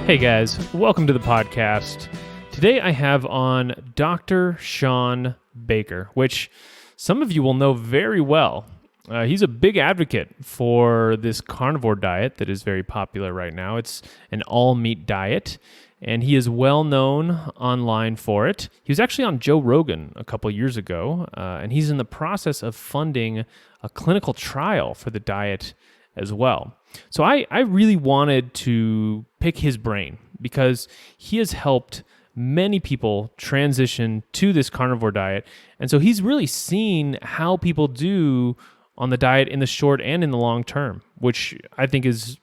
Hey guys, welcome to the podcast. Today I have on Dr. Shawn Baker, which some of you will know very well. He's a big advocate for this carnivore diet that is very popular right now. It's an all-meat diet, and he is well known online for it. He was actually on Joe Rogan a couple years ago, and he's in the process of funding a clinical trial for the diet as well. So I really wanted to pick his brain because he has helped many people transition to this carnivore diet. And so he's really seen how people do on the diet in the short and in the long term, which I think is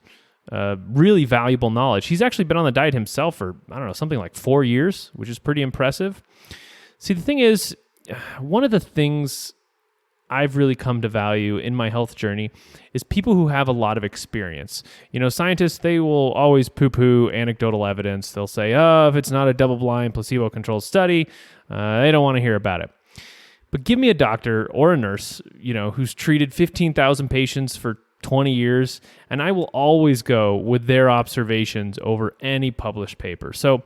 really valuable knowledge. He's actually been on the diet himself for, something like 4 years, which is pretty impressive. See, the thing is, one of the things I've really come to value in my health journey is people who have a lot of experience. You know, scientists, they will always poo-poo anecdotal evidence. They'll say, if it's not a double-blind, placebo-controlled study, they don't want to hear about it. But give me a doctor or a nurse, who's treated 15,000 patients for 20 years, and I will always go with their observations over any published paper. So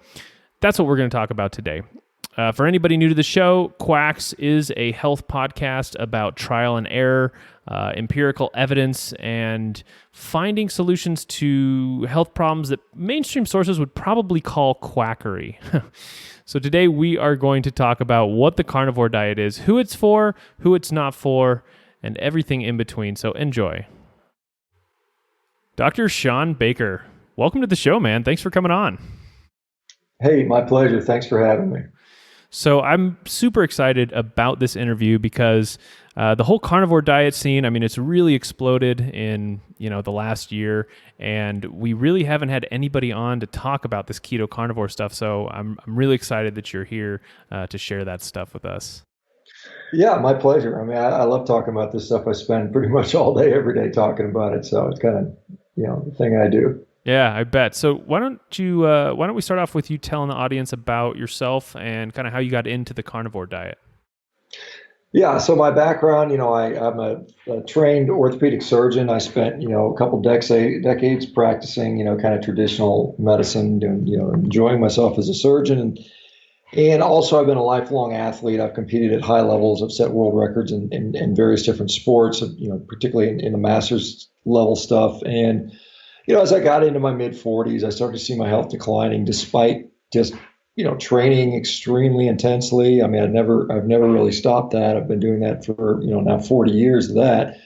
that's what we're going to talk about today. For anybody new to the show, Quax is a health podcast about trial and error, empirical evidence, and finding solutions to health problems that mainstream sources would probably call quackery. So today we are going to talk about what the carnivore diet is, who it's for, who it's not for, and everything in between. So enjoy. Dr. Shawn Baker, welcome to the show, man. Thanks for coming on. Hey, my pleasure. Thanks for having me. So I'm super excited about this interview because the whole carnivore diet scene, it's really exploded in, the last year, and we really haven't had anybody on to talk about this keto carnivore stuff. So I'm really excited that you're here to share that stuff with us. Yeah, my pleasure. I love talking about this stuff. I spend pretty much all day, every day talking about it. So it's kind of, the thing I do. Yeah, I bet. So why don't we start off with you telling the audience about yourself and kind of how you got into the carnivore diet? Yeah, so my background, I'm a trained orthopedic surgeon. I spent, a couple decades practicing, kind of traditional medicine, doing, enjoying myself as a surgeon. And also I've been a lifelong athlete. I've competed at high levels. I've set world records in various different sports, particularly in the master's level stuff. And as I got into my mid 40s, I started to see my health declining despite just, training extremely intensely. I've never really stopped that. I've been doing that for, now 40 years of that.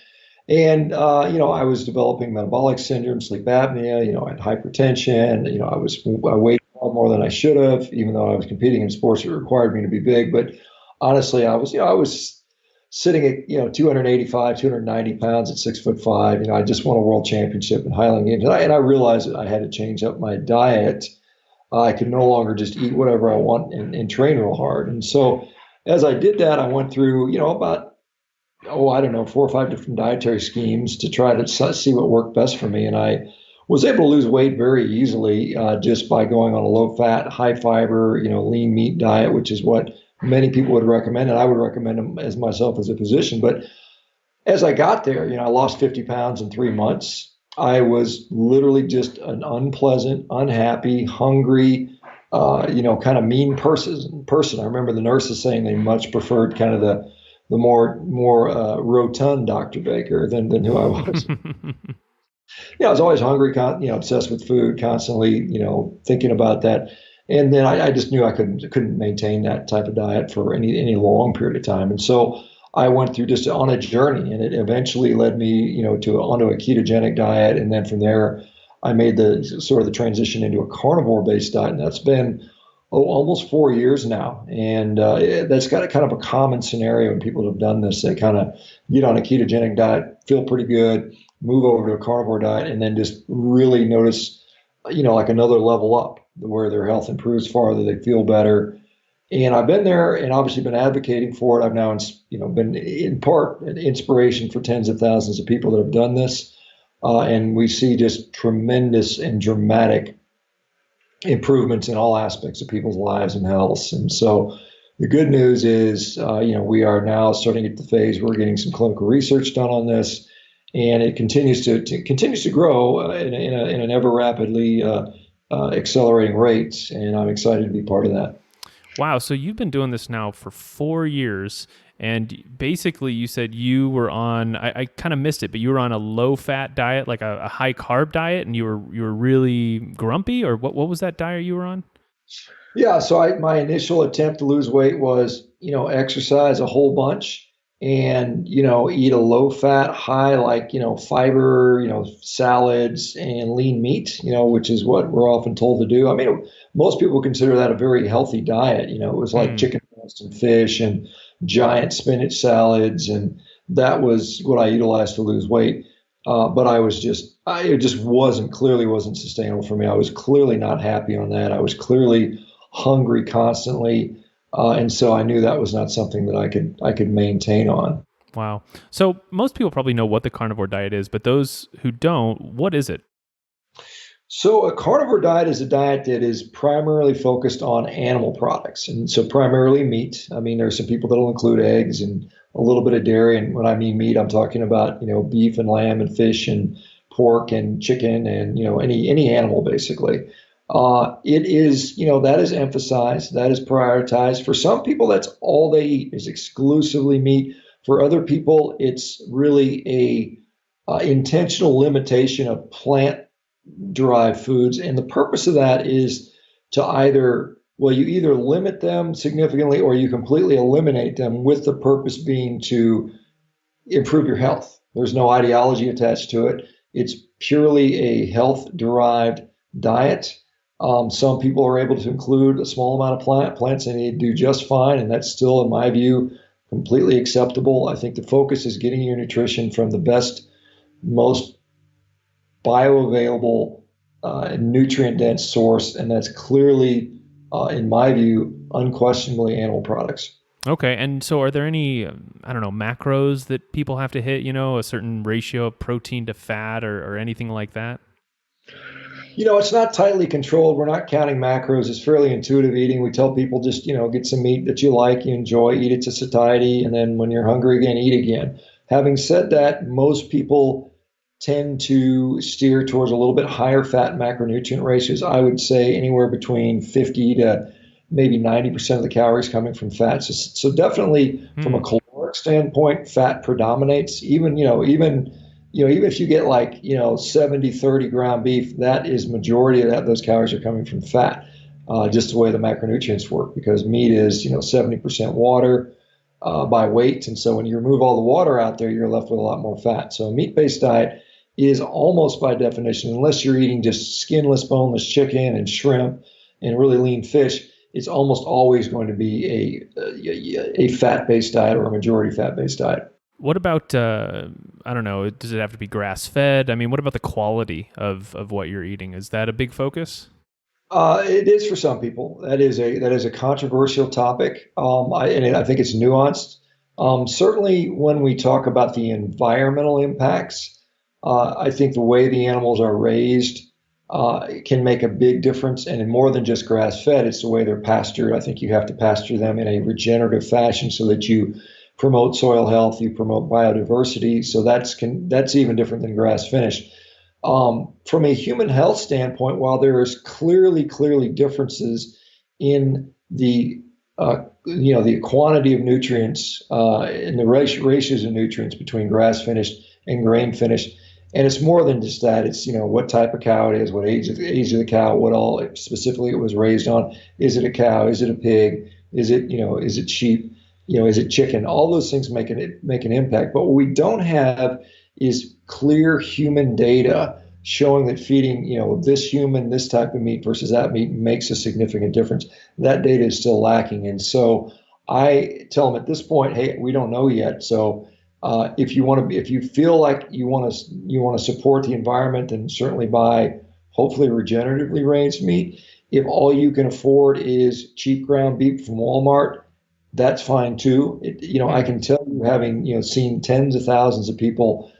And, I was developing metabolic syndrome, sleep apnea, I had hypertension, I weighed a lot more than I should have, even though I was competing in sports that required me to be big. But honestly, I was sitting at 285, 290 pounds at 6'5". I just won a world championship in Highland Games, and I realized that I had to change up my diet. I could no longer just eat whatever I want and train real hard. And so, as I did that, I went through about 4 or 5 different dietary schemes to try to see what worked best for me. And I was able to lose weight very easily just by going on a low-fat, high-fiber, lean meat diet, which is what many people would recommend, and I would recommend them as myself as a physician. But as I got there, I lost 50 pounds in 3 months. I was literally just an unpleasant, unhappy, hungry, kind of mean person. I remember the nurses saying they much preferred kind of the more rotund Dr. Baker than who I was. I was always hungry, obsessed with food, constantly, thinking about that. And then I just knew I couldn't maintain that type of diet for any long period of time. And so I went through just on a journey, and it eventually led me, onto a ketogenic diet. And then from there, I made the transition into a carnivore-based diet. And that's been almost 4 years now. And that's got a kind of a common scenario when people have done this. They kind of get on a ketogenic diet, feel pretty good, move over to a carnivore diet, and then just really notice, like another level up where their health improves farther, they feel better. And I've been there and obviously been advocating for it. I've now, been in part an inspiration for tens of thousands of people that have done this. And we see just tremendous and dramatic improvements in all aspects of people's lives and health. And so the good news is, we are now starting at the phase where we're getting some clinical research done on this. And it continues to grow in an ever rapidly accelerating rates, and I'm excited to be part of that. Wow. So you've been doing this now for 4 years. And basically, you said you were on, I kind of missed it, but you were on a low fat diet, like a high carb diet, and you were really grumpy, or what was that diet you were on? Yeah, so my initial attempt to lose weight was, exercise a whole bunch and, eat a low fat, high, like, fiber, salads and lean meat, which is what we're often told to do. I mean, most people consider that a very healthy diet. It was like Hmm. chicken breast and fish and giant spinach salads. And that was what I utilized to lose weight. But it just clearly wasn't sustainable for me. I was clearly not happy on that. I was clearly hungry constantly, and so I knew that was not something that I could maintain on. Wow. So most people probably know what the carnivore diet is, but those who don't, what is it? So a carnivore diet is a diet that is primarily focused on animal products, and so primarily meat. I mean, there's some people that'll include eggs and a little bit of dairy, and when I mean meat, I'm talking about beef and lamb and fish and pork and chicken and any animal basically. It is, that is emphasized, that is prioritized. For some people, that's all they eat is exclusively meat. For other people, it's really a intentional limitation of plant-derived foods, and the purpose of that is to you either limit them significantly or you completely eliminate them, with the purpose being to improve your health. There's no ideology attached to it. It's purely a health-derived diet. Some people are able to include a small amount of plants, and they do just fine, and that's still, in my view, completely acceptable. I think the focus is getting your nutrition from the best, most bioavailable, and nutrient-dense source, and that's clearly, in my view, unquestionably animal products. Okay. And so are there any, I don't know, macros that people have to hit, a certain ratio of protein to fat or anything like that? It's not tightly controlled. We're not counting macros. It's fairly intuitive eating. We tell people just, get some meat that you like, you enjoy, eat it to satiety, and then when you're hungry again, eat again. Having said that, most people tend to steer towards a little bit higher fat macronutrient ratios. I would say anywhere between 50 to maybe 90% of the calories coming from fats. So definitely from a Hmm. caloric standpoint, fat predominates. Even if you get like 70-30 ground beef, that is majority of those calories are coming from fat. Just the way the macronutrients work, because meat is 70% water by weight, and so when you remove all the water out there, you're left with a lot more fat. So a meat-based diet is almost by definition, unless you're eating just skinless, boneless chicken and shrimp and really lean fish, it's almost always going to be a fat-based diet or a majority fat-based diet. What about, I don't know, does it have to be grass fed? I mean, what about the quality of what you're eating? Is that a big focus? It is for some people. That is a controversial topic. And I think it's nuanced. Certainly, when we talk about the environmental impacts, I think the way the animals are raised can make a big difference. And in more than just grass fed, it's the way they're pastured. I think you have to pasture them in a regenerative fashion so that you promote soil health, you promote biodiversity. So that's even different than grass finished. From a human health standpoint, while there is clearly differences in the quantity of nutrients and the ratios of nutrients between grass finished and grain finished, and it's more than just that. It's what type of cow it is, what age of the cow, what all specifically it was raised on. Is it a cow? Is it a pig? Is it sheep? Is it chicken? All those things make an impact. But what we don't have is clear human data showing that feeding, this human this type of meat versus that meat makes a significant difference. That data is still lacking, and so I tell them at this point, hey, we don't know yet. So if you feel like you want to support the environment, then certainly buy hopefully regeneratively raised meat. If all you can afford is cheap ground beef from Walmart, that's fine too. I Hmm. can tell you, having seen tens of thousands of people,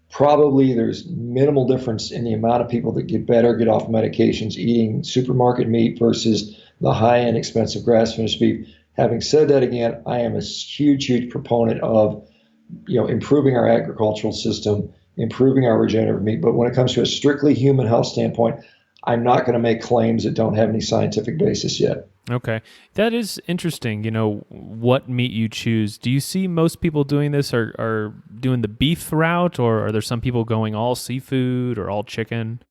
probably there's minimal difference in the amount of people that get better, get off medications, eating supermarket meat versus the high-end expensive grass-finished beef. Having said that, again, I am a huge proponent of improving our agricultural system, improving our regenerative meat. But when it comes to a strictly human health standpoint, I'm not going to make claims that don't have any scientific basis yet. Okay. That is interesting, what meat you choose. Do you see most people doing this are doing the beef route, or are there some people going all seafood or all chicken?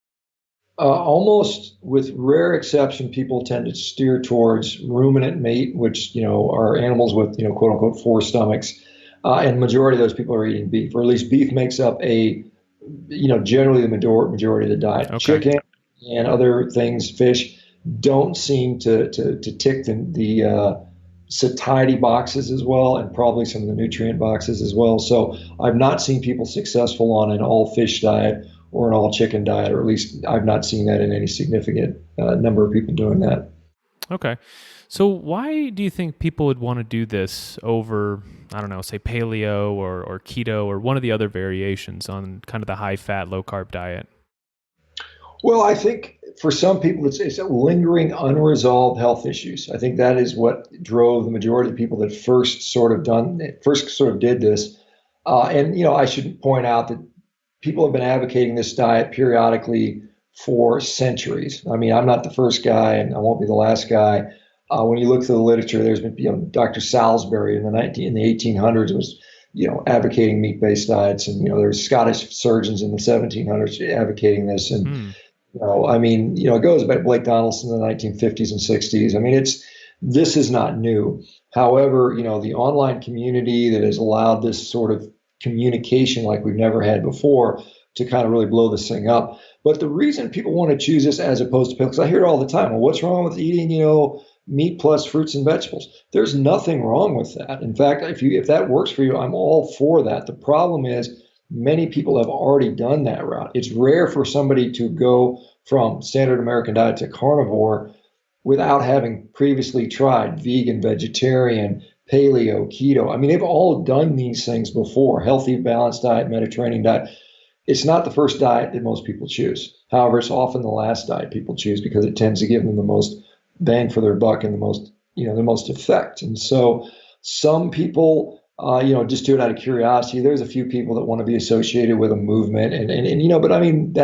Almost with rare exception, people tend to steer towards ruminant meat, which, are animals with, quote unquote, four stomachs. And majority of those people are eating beef, or at least beef makes up generally the majority of the diet. Okay. Chicken and other things, fish, don't seem to tick the satiety boxes as well, and probably some of the nutrient boxes as well. So I've not seen people successful on an all fish diet or an all chicken diet, or at least I've not seen that in any significant number of people doing that. Okay. So why do you think people would want to do this over, I don't know, say paleo or keto or one of the other variations on kind of the high fat, low carb diet? Well, I think for some people, it's lingering, unresolved health issues. I think that is what drove the majority of the people that first sort of did this. And I should point out that people have been advocating this diet periodically for centuries. I mean, I'm not the first guy, and I won't be the last guy. When you look through the literature, there's been, Dr. Salisbury in the 1800s was, advocating meat-based diets, and there's Scottish surgeons in the 1700s advocating this, and it goes back to Blake Donaldson in the 1950s and 60s. I mean, this is not new. However, the online community that has allowed this sort of communication like we've never had before to kind of really blow this thing up. But the reason people want to choose this as opposed to, because I hear it all the time, well, what's wrong with eating, meat plus fruits and vegetables? There's nothing wrong with that. In fact, if that works for you, I'm all for that. The problem is many people have already done that route. It's rare for somebody to go from standard American diet to carnivore without having previously tried vegan, vegetarian, paleo, keto. I mean, they've all done these things before. Healthy, balanced diet, Mediterranean diet. It's not the first diet that most people choose. However, it's often the last diet people choose because it tends to give them the most bang for their buck and the most effect. And so some people, just do it out of curiosity. There's a few people that want to be associated with a movement, but I mean,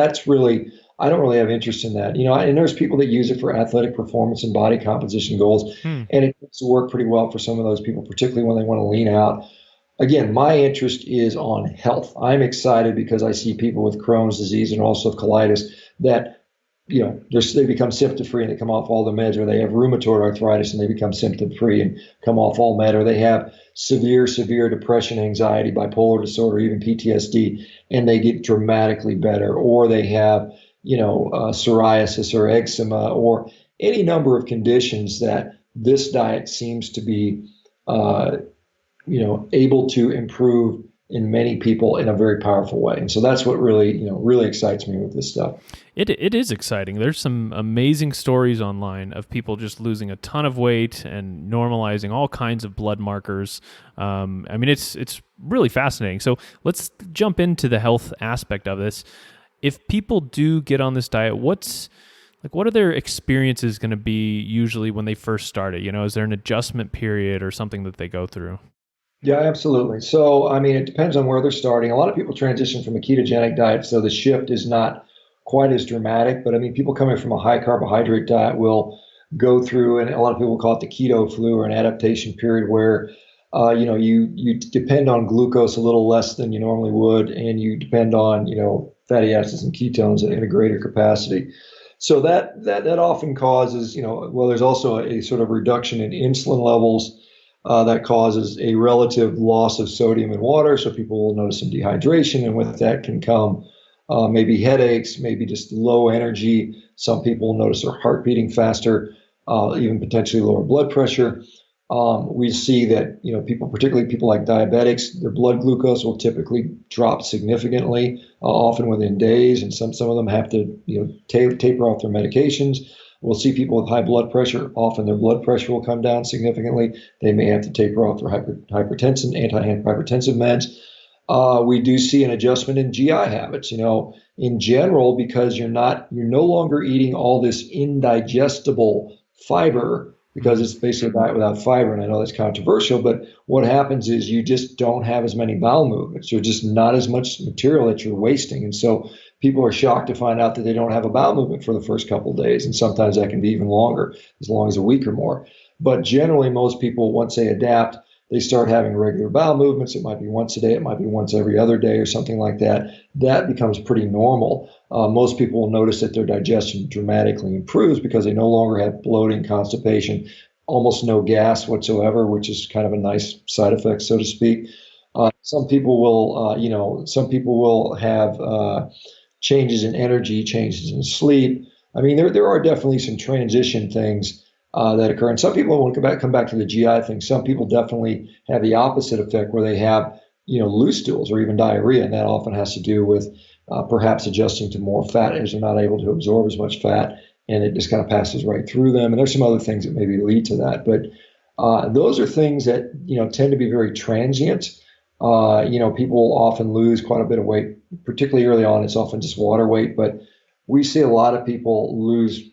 I don't really have interest in that. And there's people that use it for athletic performance and body composition goals, and it tends to work pretty well for some of those people, particularly when they want to lean out. Again, my interest is on health. I'm excited because I see people with Crohn's disease and also colitis that, they become symptom-free and they come off all the meds, or they have rheumatoid arthritis and they become symptom-free and come off all med, or they have severe depression, anxiety, bipolar disorder, even PTSD, and they get dramatically better, or they have, psoriasis or eczema or any number of conditions that this diet seems to be, able to improve in many people in a very powerful way. And so that's what really excites me with this stuff. It is exciting. There's some amazing stories online of people just losing a ton of weight and normalizing all kinds of blood markers. I mean, it's really fascinating. So let's jump into the health aspect of this. If people do get on this diet, what are their experiences going to be usually when they first start it? Is there an adjustment period or something that they go through? Yeah, absolutely. So, I mean, it depends on where they're starting. A lot of people transition from a ketogenic diet, so the shift is not quite as dramatic. But I mean, people coming from a high carbohydrate diet will go through, and a lot of people call it the keto flu, or an adaptation period where, you depend on glucose a little less than you normally would, and you depend on, fatty acids and ketones in a greater capacity. So that often causes, there's also a sort of reduction in insulin levels. That causes a relative loss of sodium in water, so people will notice some dehydration, and with that can come maybe headaches, maybe just low energy. Some people will notice their heart beating faster, even potentially lower blood pressure. We see that people, particularly people like diabetics, their blood glucose will typically drop significantly, often within days, and some of them have to taper off their medications. We'll see people with high blood pressure. Often their blood pressure will come down significantly. They may have to taper off their antihypertensive meds. We do see an adjustment in GI habits, in general, because you're no longer eating all this indigestible fiber because Mm. it's basically a diet without fiber. And I know that's controversial, but what happens is you just don't have as many bowel movements. There's just not as much material that you're wasting. And so people are shocked to find out that they don't have a bowel movement for the first couple of days. And sometimes that can be even longer, as long as a week or more. But generally, most people, once they adapt, they start having regular bowel movements. It might be once a day, it might be once every other day or something like that. That becomes pretty normal. Most people will notice that their digestion dramatically improves because they no longer have bloating, constipation, almost no gas whatsoever, which is kind of a nice side effect, so to speak. Some people will, some people will have changes in energy, changes in sleep. I mean, there are definitely some transition things that occur. And some people, when we come back to the GI thing, some people definitely have the opposite effect where they have, loose stools or even diarrhea. And that often has to do with perhaps adjusting to more fat as they're not able to absorb as much fat. And it just kind of passes right through them. And there's some other things that maybe lead to that. But those are things that, tend to be very transient. People often lose quite a bit of weight, particularly early on. It's often just water weight, but we see a lot of people lose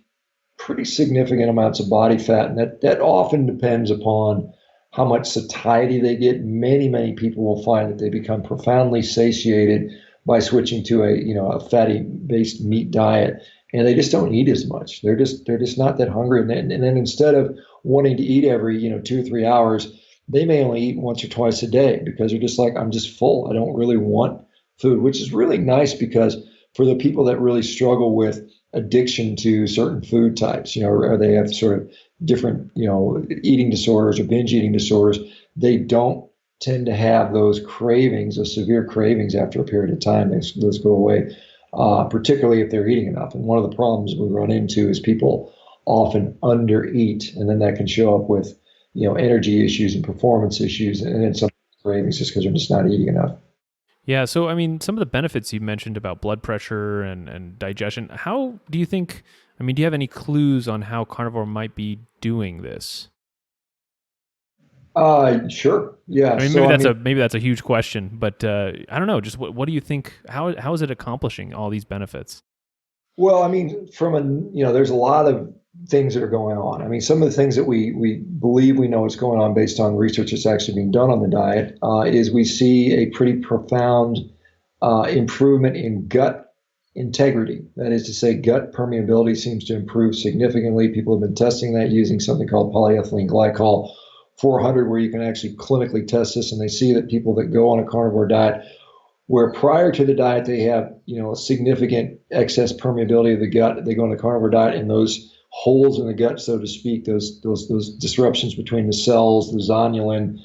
pretty significant amounts of body fat, and that often depends upon how much satiety they get. Many people will find that they become profoundly satiated by switching to a fatty based meat diet, and they just don't eat as much. They're just not that hungry, and then instead of wanting to eat every 2 or 3 hours, they may only eat once or twice a day because they're just like, I'm just full. I don't really want food, which is really nice because for the people that really struggle with addiction to certain food types, or they have sort of different, eating disorders or binge eating disorders, they don't tend to have those cravings, those severe cravings after a period of time. Those go away, particularly if they're eating enough. And one of the problems we run into is people often undereat, and then that can show up with, energy issues and performance issues, and then some cravings just because they're just not eating enough. Yeah, so I mean, some of the benefits you mentioned about blood pressure and digestion, how do you think, I mean, do you have any clues on how carnivore might be doing this? Sure. Yeah. I mean, So, I mean, maybe that's a huge question, but I don't know. Just what do you think? How is it accomplishing all these benefits? well, I mean, there's a lot of things that are going on. I mean, some of the things that we believe we know is going on based on research that's actually being done on the diet is we see a pretty profound improvement in gut integrity. That is to say, gut permeability seems to improve significantly. People have been testing that using something called polyethylene glycol 400, where you can actually clinically test this, and they see that people that go on a carnivore diet where prior to the diet they have a significant excess permeability of the gut, they go on a carnivore diet, and those holes in the gut, so to speak, those disruptions between the cells, the zonulin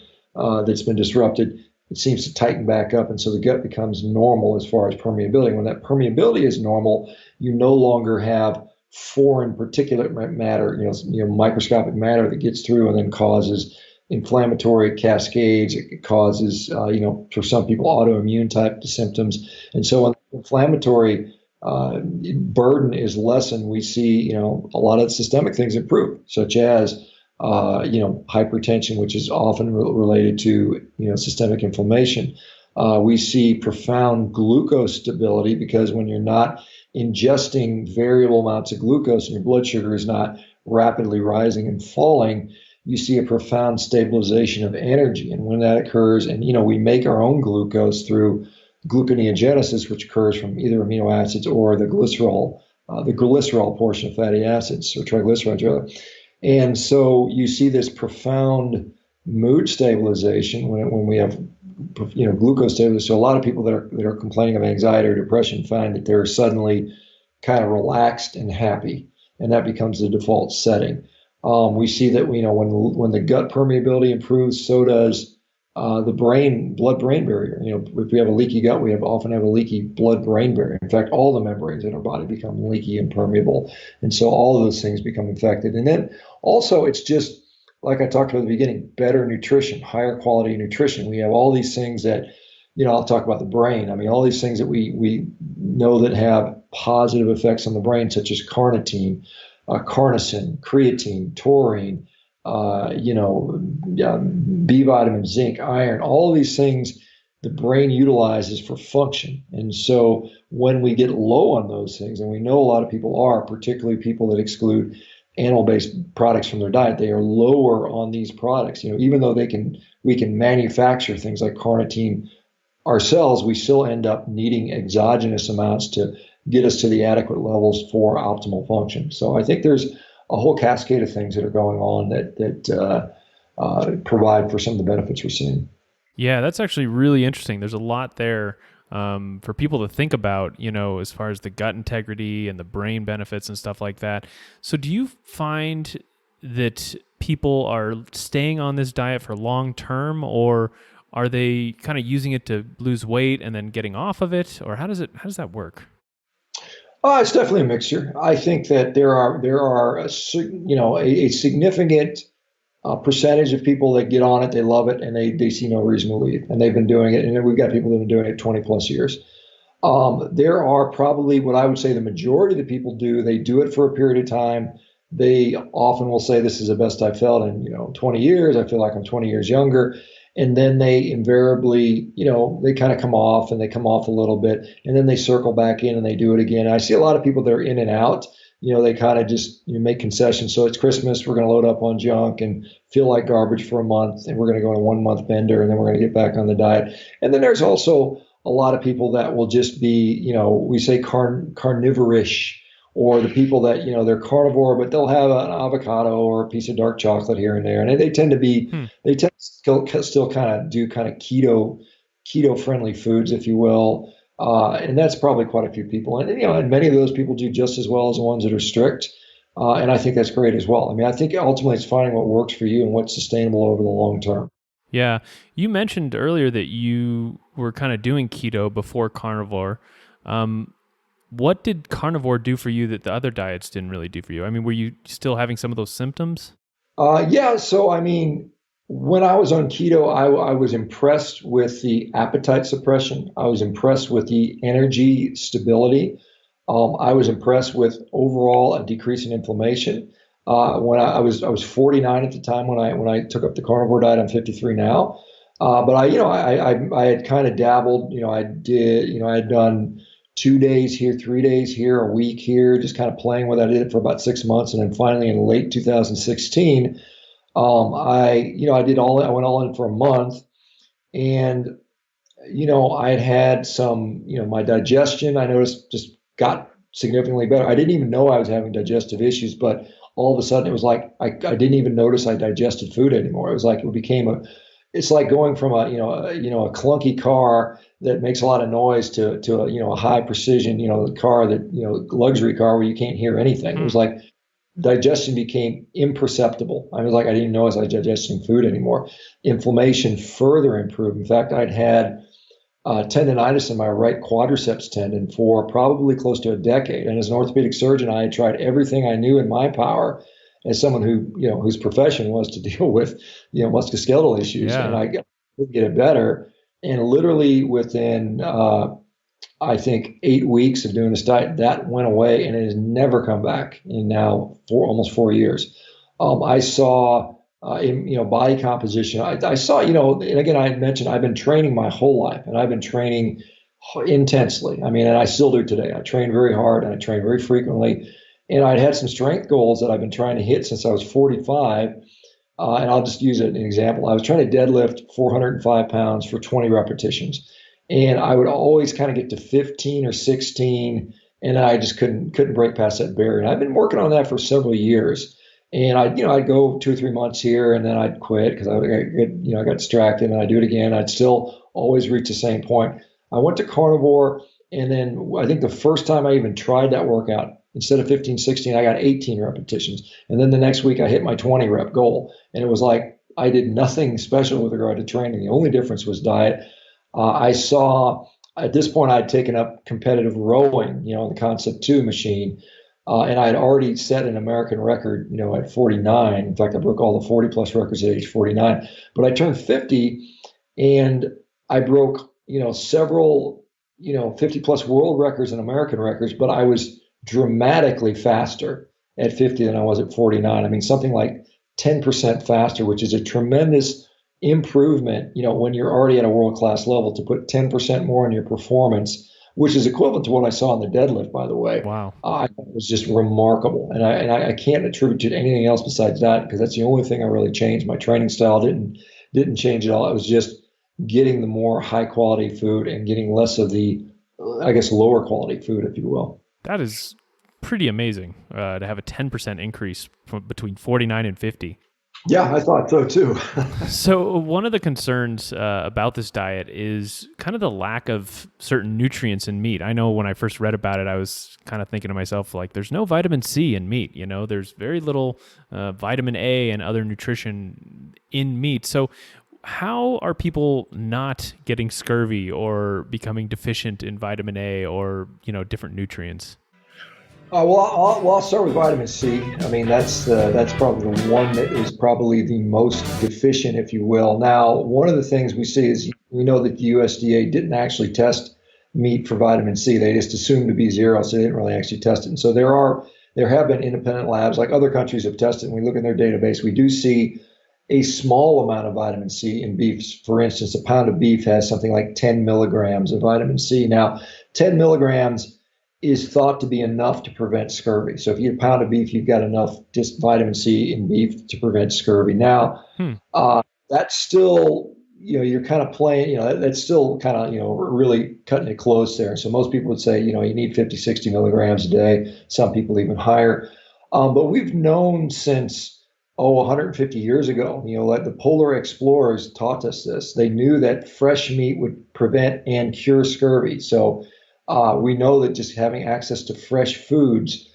that's been disrupted, it seems to tighten back up, and so the gut becomes normal as far as permeability. When that permeability is normal, you no longer have foreign particulate matter, microscopic matter that gets through and then causes inflammatory cascades. It causes, for some people, autoimmune type symptoms. And so when inflammatory burden is lessened, we see, a lot of systemic things improve, such as, hypertension, which is often related to, systemic inflammation. We see profound glucose stability because when you're not ingesting variable amounts of glucose and your blood sugar is not rapidly rising and falling, you see a profound stabilization of energy. And when that occurs, and we make our own glucose through gluconeogenesis, which occurs from either amino acids or the glycerol portion of fatty acids, or triglycerides rather. And so you see this profound mood stabilization when we have glucose stabilization. So a lot of people that are complaining of anxiety or depression find that they're suddenly kind of relaxed and happy, and that becomes the default setting. We see that when the gut permeability improves, so does the blood-brain barrier. If we have a leaky gut, we often have a leaky blood-brain barrier. In fact, all the membranes in our body become leaky and permeable, and so all of those things become infected. And then also, it's just like I talked about at the beginning: better nutrition, higher quality nutrition. We have all these things that, I'll talk about the brain. I mean, all these things that we know that have positive effects on the brain, such as carnitine, carnosine, creatine, taurine, B vitamin, zinc, iron, all of these things the brain utilizes for function. And so when we get low on those things, and we know a lot of people are, particularly people that exclude animal-based products from their diet, they are lower on these products. Even though we can manufacture things like carnitine ourselves, we still end up needing exogenous amounts to get us to the adequate levels for optimal function. So I think there's a whole cascade of things that are going on that provide for some of the benefits we're seeing. Yeah, that's actually really interesting. There's a lot there for people to think about, as far as the gut integrity and the brain benefits and stuff like that. So, do you find that people are staying on this diet for long term, or are they kind of using it to lose weight and then getting off of it, or how does that work? It's definitely a mixture. I think that there are a significant percentage of people that get on it, they love it, and they see no reason to leave. And they've been doing it, and then we've got people that have been doing it 20 plus years. There are probably what I would say the majority of the people do. They do it for a period of time. They often will say, "This is the best I've felt in 20 years. I feel like I'm 20 years younger." And then they invariably, they kind of come off and they come off a little bit, and then they circle back in and they do it again. I see a lot of people that are in and out. They kind of just make concessions. So it's Christmas, we're going to load up on junk and feel like garbage for a month, and we're going to go on a 1 month bender, and then we're going to get back on the diet. And then there's also a lot of people that will just be, we say carnivorish, or the people that, they're carnivore, but they'll have an avocado or a piece of dark chocolate here and there. And they tend to be, Hmm. they tend to still kind of do kind of keto friendly foods, if you will. And that's probably quite a few people. And many of those people do just as well as the ones that are strict. And I think that's great as well. I mean, I think ultimately it's finding what works for you and what's sustainable over the long term. Yeah, you mentioned earlier that you were kind of doing keto before carnivore. Um, what did carnivore do for you that the other diets didn't really do for you? I mean, were you still having some of those symptoms? Yeah. So, I mean, when I was on keto, I was impressed with the appetite suppression. I was impressed with the energy stability. I was impressed with overall a decrease in inflammation. When I was 49 at the time when I took up the carnivore diet. I'm 53 now. But I had kind of dabbled. I had done 2 days here, 3 days here, a week here, just kind of playing with it. I did it for about 6 months, and then finally in late 2016, I went all in for a month, and I had some, my digestion, I noticed, just got significantly better. I didn't even know I was having digestive issues, but all of a sudden it was like I didn't even notice I digested food anymore. It was like it's like going from a clunky car that makes a lot of noise to a high precision, car that, luxury car where you can't hear anything. It Hmm. was like digestion became imperceptible. I was like, I didn't know I was digesting food anymore. Inflammation further improved. In fact, I'd had tendonitis in my right quadriceps tendon for probably close to a decade. And as an orthopedic surgeon, I had tried everything I knew in my power as someone whose profession was to deal with, musculoskeletal issues. And Yeah. I couldn't get it better. And literally within, I think 8 weeks of doing this diet, that went away, and it has never come back in now for almost 4 years. I saw in body composition. I saw, and again, I had mentioned I've been training my whole life, and I've been training intensely. I mean, and I still do today. I train very hard and I train very frequently. And I'd had some strength goals that I've been trying to hit since I was 45. And I'll just use an example. I was trying to deadlift 405 pounds for 20 repetitions. And I would always kind of get to 15 or 16, and I just couldn't break past that barrier. And I've been working on that for several years. And I'd go 2 or 3 months here, and then I'd quit because I got distracted, and I'd do it again. I'd still always reach the same point. I went to carnivore, and then I think the first time I even tried that workout, instead of 15, 16, I got 18 repetitions. And then the next week I hit my 20 rep goal. And it was like I did nothing special with regard to training. The only difference was diet. I saw at this point I'd taken up competitive rowing, the Concept 2 machine. And I had already set an American record, at 49. In fact, I broke all the 40 plus records at age 49. But I turned 50, and I broke, several, 50 plus world records and American records, but I was dramatically faster at 50 than I was at 49. I mean, something like 10% faster, which is a tremendous improvement, when you're already at a world class level, to put 10% more in your performance which is equivalent to what I saw in the deadlift, by the way. Wow. I thought it was just remarkable. And I can't attribute it to anything else besides that, because that's the only thing I really changed. My training style didn't change at all. It was just getting the more high quality food and getting less of the, I guess, lower quality food, if you will. That is pretty amazing to have a 10% increase from between 49 and 50. Yeah, I thought so too. So one of the concerns about this diet is kind of the lack of certain nutrients in meat. I know when I first read about it, I was kind of thinking to myself, like, there's no vitamin C in meat. You know, there's very little vitamin A and other nutrition in meat. So how are people not getting scurvy or becoming deficient in vitamin A or, different nutrients? I'll start with vitamin C. I mean, that's probably the one that is probably the most deficient, if you will. Now, one of the things we see is we know that the USDA didn't actually test meat for vitamin C. They just assumed to be zero, so they didn't really actually test it. And so there have been independent labs, like other countries have tested. And we look in their database, we do see a small amount of vitamin C in beef. For instance, a pound of beef has something like 10 milligrams of vitamin C. Now, 10 milligrams is thought to be enough to prevent scurvy. So if you eat a pound of beef, you've got enough just vitamin C in beef to prevent scurvy. Now, that's still, you're kind of playing, that's still kind of, really cutting it close there. So most people would say, you need 50, 60 milligrams a day. Some people even higher. But we've known since, 150 years ago, like the polar explorers taught us this. They knew that fresh meat would prevent and cure scurvy. So we know that just having access to fresh foods,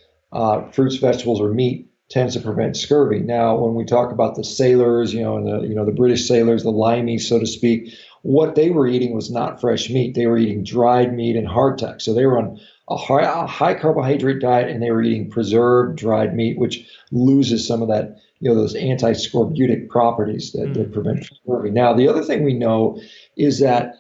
fruits, vegetables, or meat tends to prevent scurvy. Now, when we talk about the sailors, and the British sailors, the limeys, so to speak, what they were eating was not fresh meat. They were eating dried meat and hardtack. So they were on a high carbohydrate diet, and they were eating preserved dried meat, which loses some of that, those anti-scorbutic properties that prevent scurvy. Now, the other thing we know is that,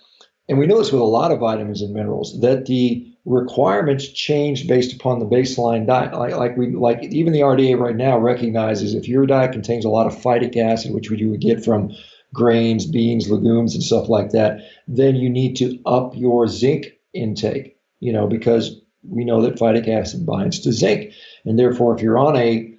and we know this with a lot of vitamins and minerals, that the requirements change based upon the baseline diet. Like even the RDA right now recognizes if your diet contains a lot of phytic acid, which you would get from grains, beans, legumes, and stuff like that, then you need to up your zinc intake, because we know that phytic acid binds to zinc. And therefore, if you're on a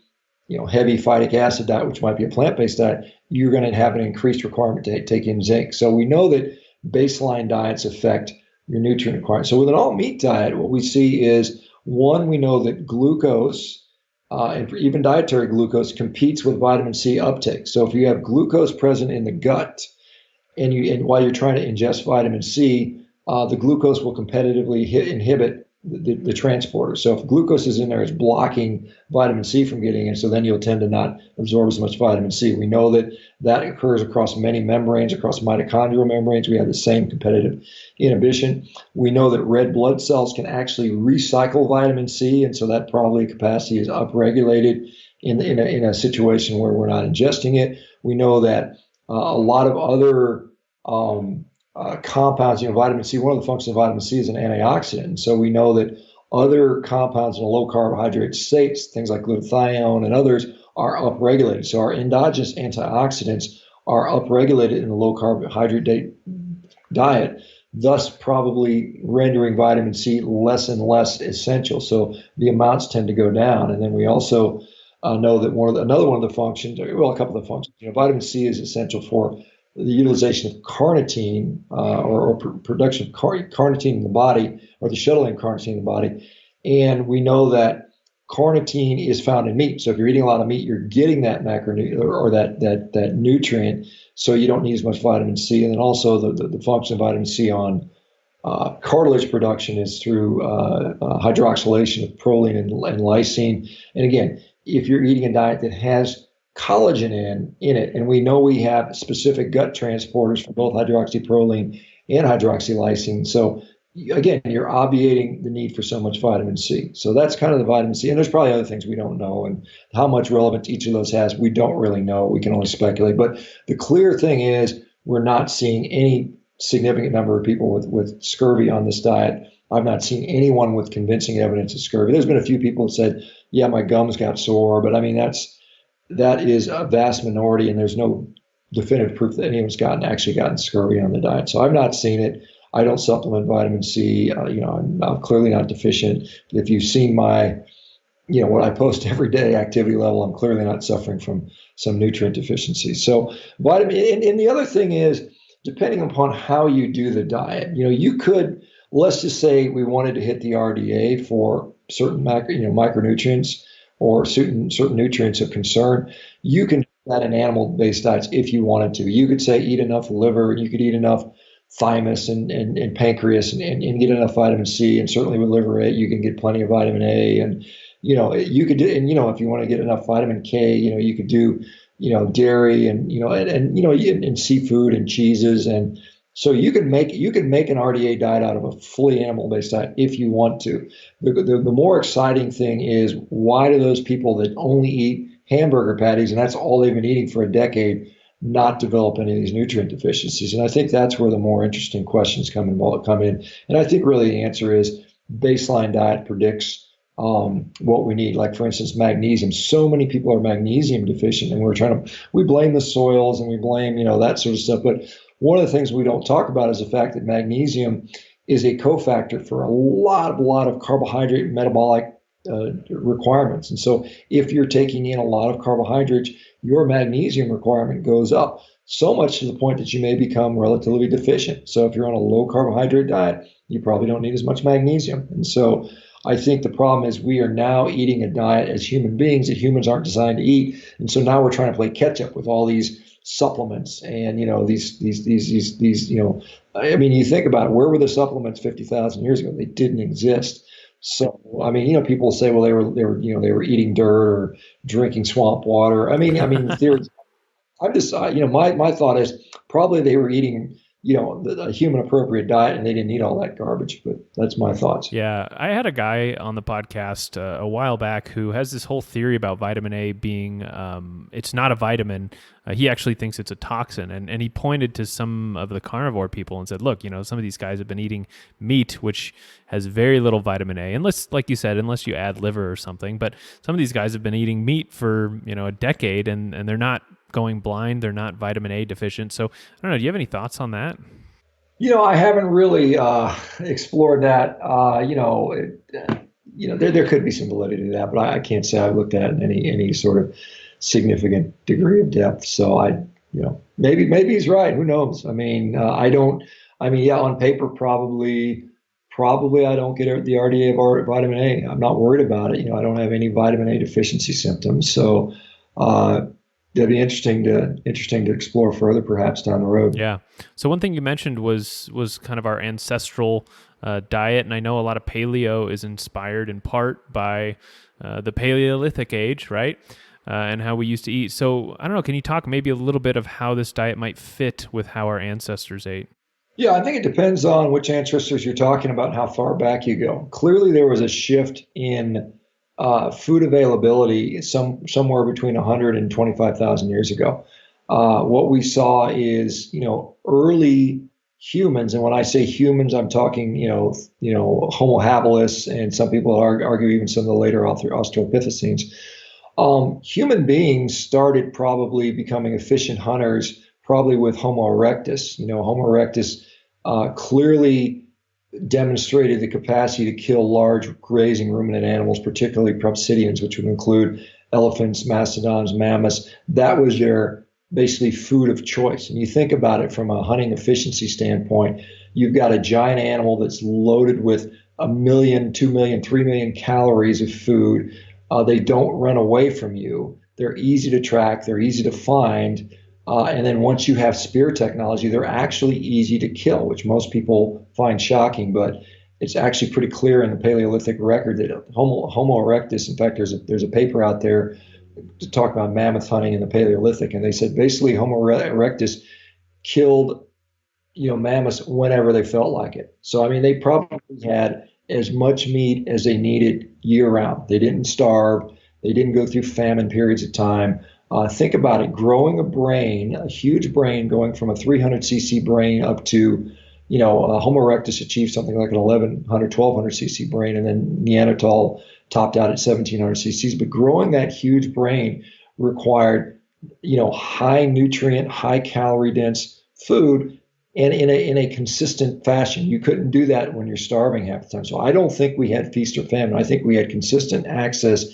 heavy phytic acid diet, which might be a plant-based diet, you're going to have an increased requirement to take in zinc. So we know that baseline diets affect your nutrient requirements. So with an all meat diet, what we see is, one, we know that glucose, and even dietary glucose, competes with vitamin C uptake. So if you have glucose present in the gut, and while you're trying to ingest vitamin C, the glucose will competitively inhibit the transporter. So if glucose is in there, it's blocking vitamin C from getting in. So then you'll tend to not absorb as much vitamin C. We know that occurs across many membranes, across mitochondrial membranes. We have the same competitive inhibition. We know that red blood cells can actually recycle vitamin C, and so that probably capacity is upregulated in a situation where we're not ingesting it. We know that a lot of other compounds, vitamin C, one of the functions of vitamin C is an antioxidant. So we know that other compounds in a low carbohydrate states, things like glutathione and others, are upregulated. So our endogenous antioxidants are upregulated in a low carbohydrate diet, thus probably rendering vitamin C less and less essential. So the amounts tend to go down. And then we also know that another one of the functions, well, a couple of the functions, vitamin C is essential for the utilization of carnitine or production of carnitine in the body, or the shuttling of carnitine in the body. And we know that carnitine is found in meat. So if you're eating a lot of meat, you're getting that macronutrient or that nutrient, so you don't need as much vitamin C. And then also the function of vitamin C on cartilage production is through hydroxylation of proline and lysine. And again, if you're eating a diet that has collagen in it, and we know we have specific gut transporters for both hydroxyproline and hydroxylysine. So again, you're obviating the need for so much vitamin C. So that's kind of the vitamin C. And there's probably other things we don't know, and how much relevance each of those has, we don't really know. We can only speculate. But the clear thing is, we're not seeing any significant number of people with scurvy on this diet. I've not seen anyone with convincing evidence of scurvy. There's been a few people that said, yeah, my gums got sore, but I mean, that is a vast minority, and there's no definitive proof that anyone's actually gotten scurvy on the diet. So I've not seen it. I don't supplement vitamin C. I'm clearly not deficient. If you've seen what I post every day, activity level, I'm clearly not suffering from some nutrient deficiency. So and the other thing is, depending upon how you do the diet, you could, let's just say we wanted to hit the RDA for certain micronutrients or certain nutrients of concern. You can do that in animal-based diets if you wanted to. You could say eat enough liver, you could eat enough thymus and pancreas and get enough vitamin C, and certainly with liver 8 you can get plenty of vitamin A, and you could do, and if you want to get enough vitamin K, you could do dairy and seafood and cheeses, and so you can make an RDA diet out of a fully animal-based diet if you want to. The more exciting thing is, why do those people that only eat hamburger patties, and that's all they've been eating for a decade, not develop any of these nutrient deficiencies? And I think that's where the more interesting questions come in. And I think really the answer is baseline diet predicts what we need. Like, for instance, magnesium. So many people are magnesium deficient, and we blame the soils and we blame, that sort of stuff. But one of the things we don't talk about is the fact that magnesium is a cofactor for a lot of carbohydrate metabolic requirements. And so if you're taking in a lot of carbohydrates, your magnesium requirement goes up, so much to the point that you may become relatively deficient. So if you're on a low carbohydrate diet, you probably don't need as much magnesium. And so I think the problem is we are now eating a diet as human beings that humans aren't designed to eat. And so now we're trying to play catch up with all these supplements and, these, you think about it, where were the supplements 50,000 years ago? They didn't exist. So, people say, well, they were eating dirt or drinking swamp water. My thought is probably they were eating, a human appropriate diet, and they didn't eat all that garbage. But that's my thoughts. Yeah, I had a guy on the podcast a while back who has this whole theory about vitamin A being, it's not a vitamin. He actually thinks it's a toxin. And he pointed to some of the carnivore people and said, look, some of these guys have been eating meat, which has very little vitamin A, unless, like you said, unless you add liver or something. But some of these guys have been eating meat for, a decade, and they're not going blind. They're not vitamin A deficient. So I don't know. Do you have any thoughts on that? I haven't really explored that. There could be some validity to that, but I can't say I've looked at it in any sort of significant degree of depth. So maybe he's right. Who knows? I don't. On paper, probably I don't get the RDA of vitamin A. I'm not worried about it. I don't have any vitamin A deficiency symptoms. So that'd be interesting to explore further, perhaps down the road. Yeah. So one thing you mentioned was kind of our ancestral diet, and I know a lot of paleo is inspired in part by the Paleolithic age, right? And how we used to eat. So I don't know. Can you talk maybe a little bit of how this diet might fit with how our ancestors ate? Yeah, I think it depends on which ancestors you're talking about and how far back you go. Clearly, there was a shift in food availability somewhere between 100 and 25,000 years ago. What we saw is, early humans, and when I say humans, I'm talking, Homo habilis, and some people argue even some of the later Australopithecines. Human beings started probably becoming efficient hunters probably with Homo erectus. Homo erectus clearly demonstrated the capacity to kill large grazing ruminant animals, particularly proboscideans, which would include elephants, mastodons, mammoths. That was their basically food of choice. And you think about it from a hunting efficiency standpoint, you've got a giant animal that's loaded with 1 million, 2 million, 3 million calories of food. They don't run away from you. They're easy to track. They're easy to find. And then once you have spear technology, they're actually easy to kill, which most people find shocking. But it's actually pretty clear in the Paleolithic record that Homo erectus, in fact, there's a paper out there to talk about mammoth hunting in the Paleolithic, and they said basically Homo erectus killed mammoths whenever they felt like it. So they probably had as much meat as they needed year round. They didn't starve. They didn't go through famine periods of time. Think about it, growing a huge brain, going from a 300 cc brain up to, Homo erectus achieved something like an 1100, 1200 cc brain, and then Neanderthal topped out at 1700 cc's. But growing that huge brain required, high nutrient, high calorie dense food. and in a consistent fashion. You couldn't do that when you're starving half the time. So I don't think we had feast or famine. I think we had consistent access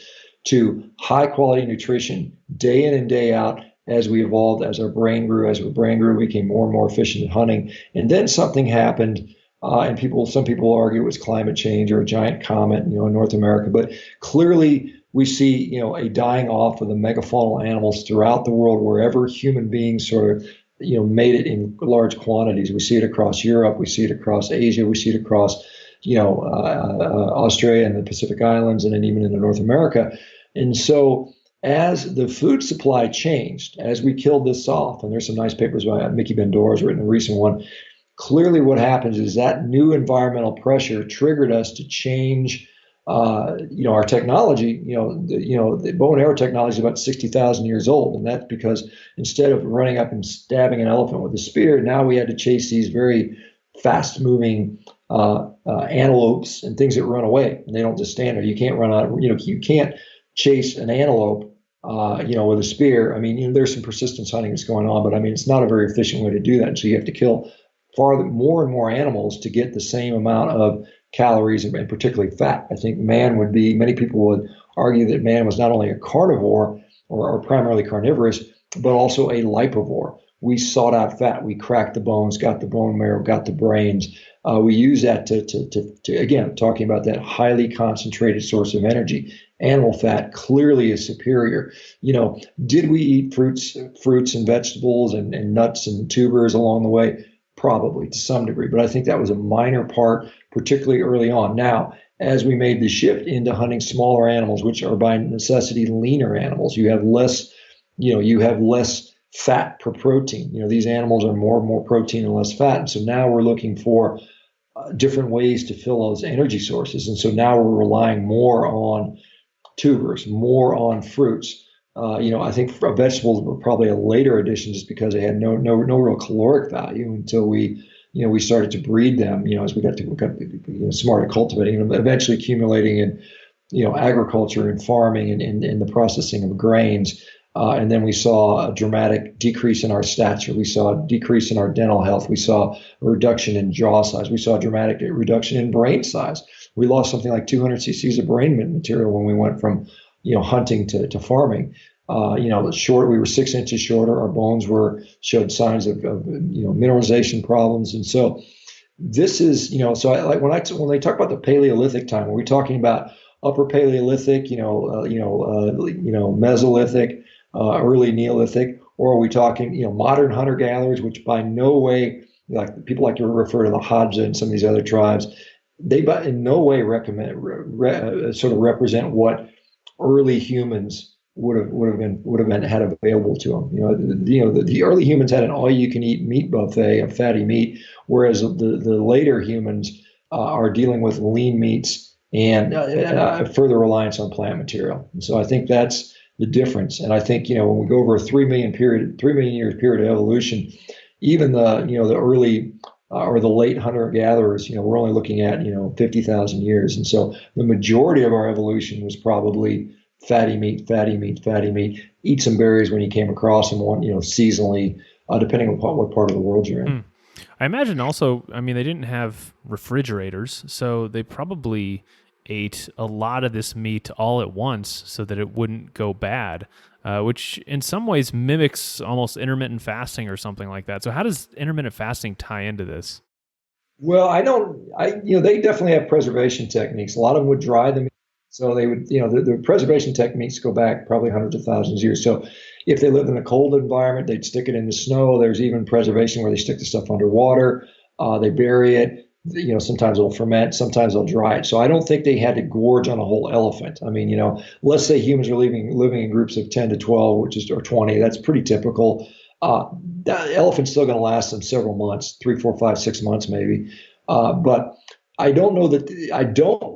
to high quality nutrition day in and day out as we evolved, as our brain grew, we became more and more efficient at hunting. And then something happened, and some people argue it was climate change or a giant comet, in North America. But clearly, we see, a dying off of the megafaunal animals throughout the world, wherever human beings sort of, made it in large quantities. We see it across Europe, we see it across Asia, we see it across, Australia and the Pacific Islands, and then even into North America. And so, as the food supply changed, as we killed this off, and there's some nice papers by Mickey Bendora has written a recent one. Clearly, what happens is that new environmental pressure triggered us to change, our technology. The bow and arrow technology is about 60,000 years old, and that's because instead of running up and stabbing an elephant with a spear, now we had to chase these very fast-moving antelopes and things that run away, and they don't just stand there. You can't run out. You can't chase an antelope, with a spear. I mean, there's some persistence hunting that's going on, but I mean, it's not a very efficient way to do that. So you have to kill more and more animals to get the same amount of calories and particularly fat. I think many people would argue that man was not only a carnivore or primarily carnivorous, but also a lipivore. We sought out fat. We cracked the bones, got the bone marrow, got the brains. We use that to again, talking about that highly concentrated source of energy. Animal fat clearly is superior. Did we eat fruits and vegetables and nuts and tubers along the way? Probably to some degree, but I think that was a minor part, particularly early on. Now, as we made the shift into hunting smaller animals, which are by necessity leaner animals, you have less fat per protein. These animals are more protein and less fat. And so now we're looking for different ways to fill those energy sources. And so now we're relying more on tubers, more on fruits. I think vegetables were probably a later addition just because they had no real caloric value until we started to breed them, as we got smart at cultivating them, eventually accumulating in, agriculture and farming and the processing of grains. And then we saw a dramatic decrease in our stature. We saw a decrease in our dental health. We saw a reduction in jaw size. We saw a dramatic reduction in brain size. We lost something like 200 cc's of brain material when we went from hunting to farming. We were 6 inches shorter. Our bones showed signs of mineralization problems. And so this is, when they talk about the Paleolithic time, are we talking about upper Paleolithic, Mesolithic, early Neolithic, or are we talking, modern hunter-gatherers, which by no way, like people like to refer to the Hadza and some of these other tribes, they in no way sort of represent what early humans would have had available to them. The early humans had an all-you-can-eat meat buffet of fatty meat, whereas the later humans are dealing with lean meats and further reliance on plant material. And so I think that's the difference. And I think when we go over a 3 million years period of evolution, even the early or the late hunter-gatherers, we're only looking at 50,000 years. And so the majority of our evolution was probably fatty meat. Eat some berries when you came across them, seasonally, depending on what part of the world you're in. I imagine also, they didn't have refrigerators, so they probably ate a lot of this meat all at once so that it wouldn't go bad, which in some ways mimics almost intermittent fasting or something like that. So how does intermittent fasting tie into this? Well, they definitely have preservation techniques. A lot of them would dry the meat. So they would, the preservation techniques go back probably hundreds of thousands of years. So if they lived in a cold environment, they'd stick it in the snow. There's even preservation where they stick the stuff underwater. They bury it. Sometimes it'll ferment, sometimes they'll dry it. So I don't think they had to gorge on a whole elephant. Let's say humans are living in groups of 10 to 12, or 20. That's pretty typical. That elephant's still going to last them several months, 3, 4, 5, 6 months maybe. But I don't know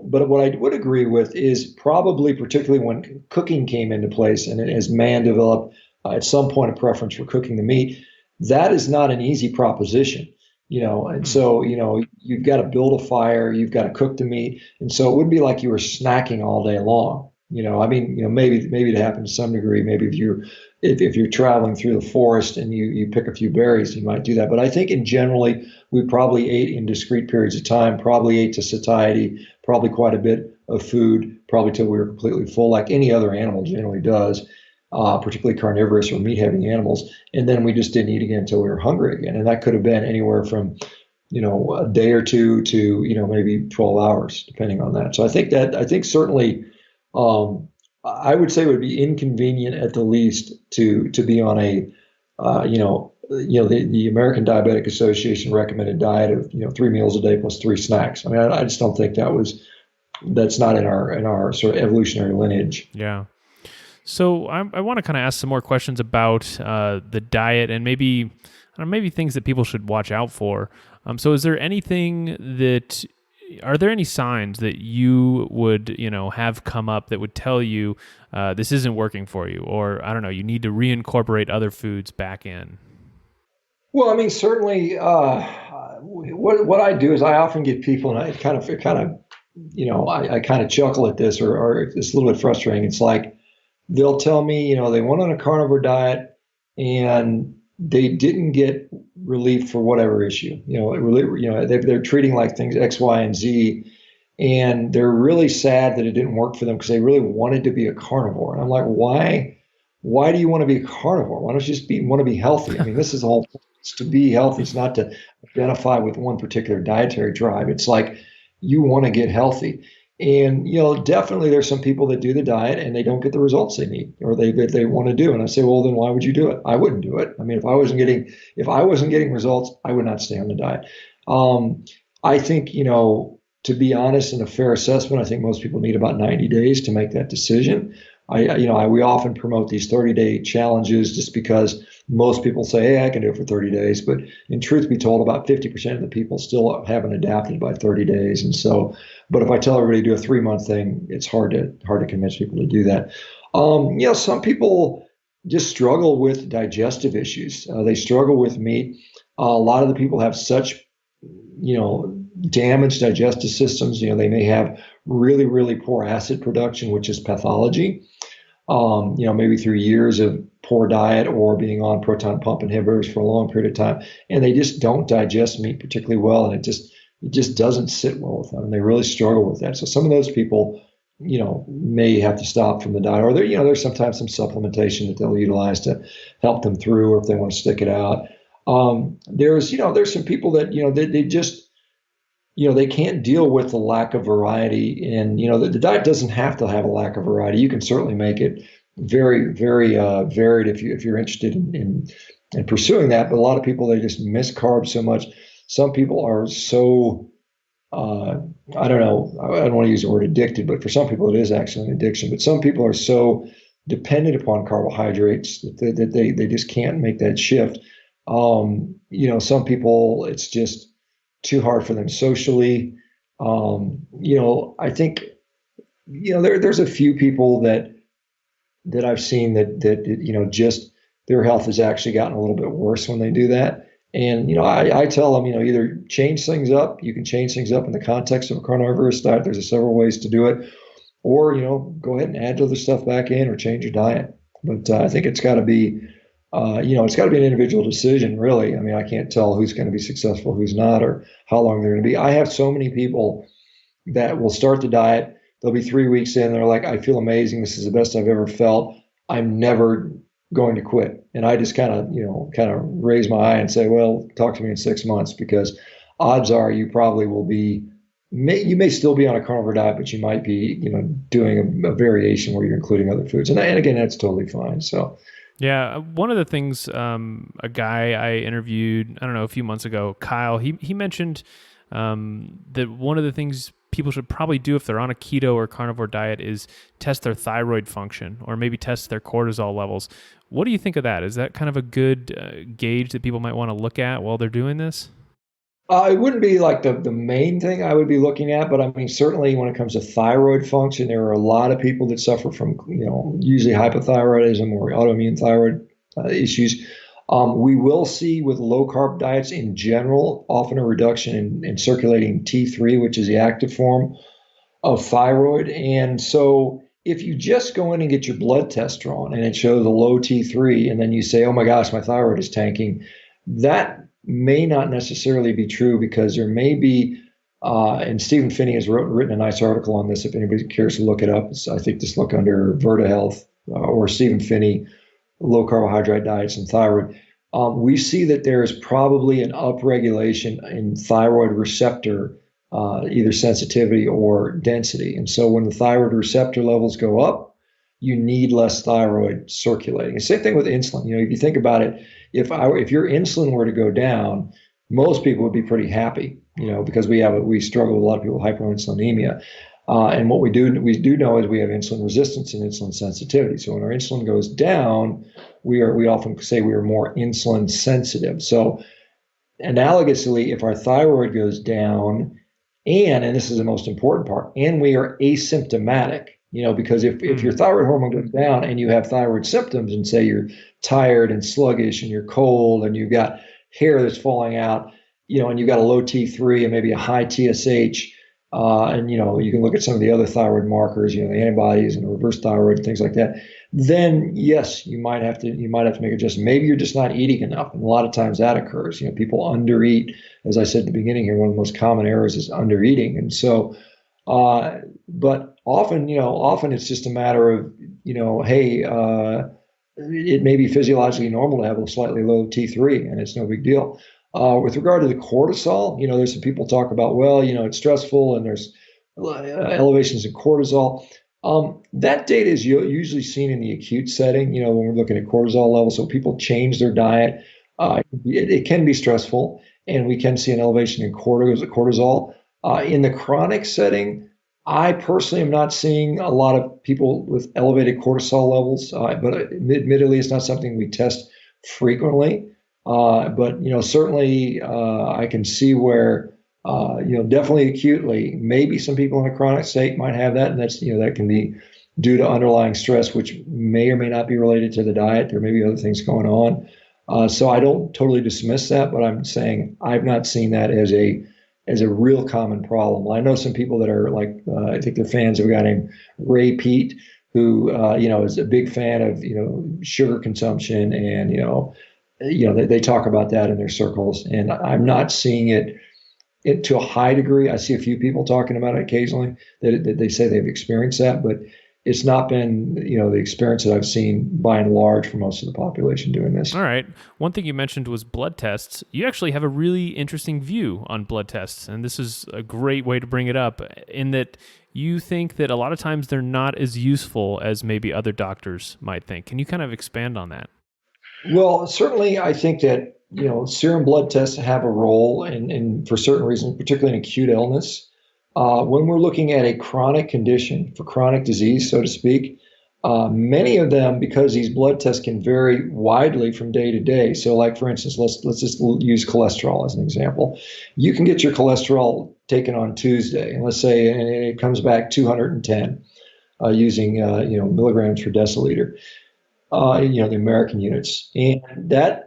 but what I would agree with is probably particularly when cooking came into place and as man developed at some point a preference for cooking the meat, that is not an easy proposition. And so, you've got to build a fire, you've got to cook the meat. And so it would be like you were snacking all day long. I mean, maybe it happens to some degree. Maybe if you're traveling through the forest and you pick a few berries, you might do that. But I think in generally we probably ate in discrete periods of time, probably ate to satiety, probably quite a bit of food, probably till we were completely full, like any other animal generally does, particularly carnivorous or meat-heavy animals. And then we just didn't eat again until we were hungry again, and that could have been anywhere from a day or two to maybe 12 hours, depending on that. So I think certainly I would say it would be inconvenient at the least to be on a the American Diabetic Association recommended diet of 3 meals a day plus three snacks. I mean, I just don't think that's not in our sort of evolutionary lineage. Yeah. So I want to kind of ask some more questions about the diet and maybe maybe things that people should watch out for. So is there anything that are there any signs that you would have come up that would tell you this isn't working for you, or I don't know, you need to reincorporate other foods back in? Well, I mean, certainly, what I do is I often get people, and I kind of chuckle at this, or it's a little bit frustrating. It's like they'll tell me, they went on a carnivore diet and they didn't get relief for whatever issue. They're treating like things X, Y, and Z, and they're really sad that it didn't work for them because they really wanted to be a carnivore. And I'm like, why? Why do you want to be a carnivore? Why don't you just want to be healthy? I mean, this is the whole point. It's to be healthy. It's not to identify with one particular dietary drive. It's like you want to get healthy. And definitely there's some people that do the diet and they don't get the results they need or they want to do. And I say, well, then why would you do it? I wouldn't do it. I mean, if I wasn't getting results, I would not stay on the diet. I think to be honest and a fair assessment, I think most people need about 90 days to make that decision. We often promote these 30-day challenges just because most people say, hey, I can do it for 30 days. But in truth be told, about 50% of the people still haven't adapted by 30 days. And so, but if I tell everybody to do a 3-month thing, it's hard to convince people to do that. Some people just struggle with digestive issues. They struggle with meat. A lot of the people have such, damaged digestive systems. They may have really, really poor acid production, which is pathology. Maybe through years of poor diet or being on proton pump inhibitors for a long period of time, and they just don't digest meat particularly well, and it just doesn't sit well with them, and they really struggle with that. So some of those people, may have to stop from the diet, or there's sometimes some supplementation that they'll utilize to help them through, or if they want to stick it out. There's some people that they just they can't deal with the lack of variety. And, the diet doesn't have to have a lack of variety. You can certainly make it very, very varied if you're interested in pursuing that. But a lot of people, they just miss carbs so much. Some people are so, I don't know, I don't want to use the word addicted, but for some people it is actually an addiction. But some people are so dependent upon carbohydrates that they just can't make that shift. Some people, it's just too hard for them socially. I think, there's a few people that I've seen that just their health has actually gotten a little bit worse when they do that. And, I tell them, either change things up. You can change things up in the context of a carnivorous diet. There's several ways to do it. Or, go ahead and add other stuff back in or change your diet. But I think it's got to be it's got to be an individual decision, really. I mean, I can't tell who's going to be successful, who's not, or how long they're going to be. I have so many people that will start the diet. They'll be 3 weeks in. They're like, I feel amazing. This is the best I've ever felt. I'm never going to quit. And I just kind of raise my eye and say, well, talk to me in 6 months, because odds are you probably will be, you may still be on a carnivore diet, but you might be, doing a variation where you're including other foods. And again, that's totally fine. So. Yeah, one of the things, a guy I interviewed, I don't know, a few months ago, Kyle, he mentioned that one of the things people should probably do if they're on a keto or carnivore diet is test their thyroid function, or maybe test their cortisol levels. What do you think of that? Is that kind of a good gauge that people might want to look at while they're doing this? It wouldn't be like the main thing I would be looking at, but I mean, certainly when it comes to thyroid function, there are a lot of people that suffer from, usually hypothyroidism or autoimmune thyroid issues. We will see with low carb diets in general, often a reduction in circulating T3, which is the active form of thyroid. And so if you just go in and get your blood test drawn and it shows a low T3, and then you say, oh my gosh, my thyroid is tanking, that may not necessarily be true because there may be, and Stephen Finney has written a nice article on this if anybody cares to look it up. I think just look under Verta Health or Stephen Finney, low carbohydrate diets and thyroid. We see that there is probably an upregulation in thyroid receptor, either sensitivity or density. And so when the thyroid receptor levels go up, you need less thyroid circulating. The same thing with insulin. You know, if you think about it, if your insulin were to go down, most people would be pretty happy, you know, because we struggle with a lot of people with hyperinsulinemia. And what we do know is we have insulin resistance and insulin sensitivity. So when our insulin goes down, we often say we are more insulin sensitive. So analogously, if our thyroid goes down, and this is the most important part, and we are asymptomatic, you know, because if your thyroid hormone goes down and you have thyroid symptoms, and say you're tired and sluggish and you're cold and you've got hair that's falling out, you know, and you've got a low T3 and maybe a high TSH, and you know, you can look at some of the other thyroid markers, you know, the antibodies and the reverse thyroid, things like that. Then yes, you might have to make adjustments. Maybe you're just not eating enough, and a lot of times that occurs. You know, people undereat. As I said at the beginning here, one of the most common errors is undereating, and so. But often it's just a matter of, you know, hey, it may be physiologically normal to have a slightly low T3, and it's no big deal. With regard to the cortisol, you know, there's some people talk about, well, you know, it's stressful and there's elevations in cortisol. That data is usually seen in the acute setting, you know, when we're looking at cortisol levels. So people change their diet. It can be stressful, and we can see an elevation in cortisol. In the chronic setting, I personally am not seeing a lot of people with elevated cortisol levels, but admittedly, it's not something we test frequently. But you know, certainly, I can see where, you know, definitely acutely, maybe some people in a chronic state might have that, and that's, you know, that can be due to underlying stress, which may or may not be related to the diet. There may be other things going on. So I don't totally dismiss that, but I'm saying I've not seen that as a real common problem. Well, I know some people that are like, I think they're fans of a guy named Ray Peat, who, you know, is a big fan of, you know, sugar consumption, and, they talk about that in their circles, and I'm not seeing it to a high degree. I see a few people talking about it occasionally that they say they've experienced that, but it's not been, you know, the experience that I've seen by and large for most of the population doing this. All right. One thing you mentioned was blood tests. You actually have a really interesting view on blood tests, and this is a great way to bring it up, in that you think that a lot of times they're not as useful as maybe other doctors might think. Can you kind of expand on that? Well, certainly I think that, you know, serum blood tests have a role in for certain reasons, particularly in acute illness. When we're looking at a chronic condition, for chronic disease, so to speak, many of them, because these blood tests can vary widely from day to day. So, like for instance, let's just use cholesterol as an example. You can get your cholesterol taken on Tuesday, and let's say and it comes back 210 using milligrams per deciliter, the American units, and that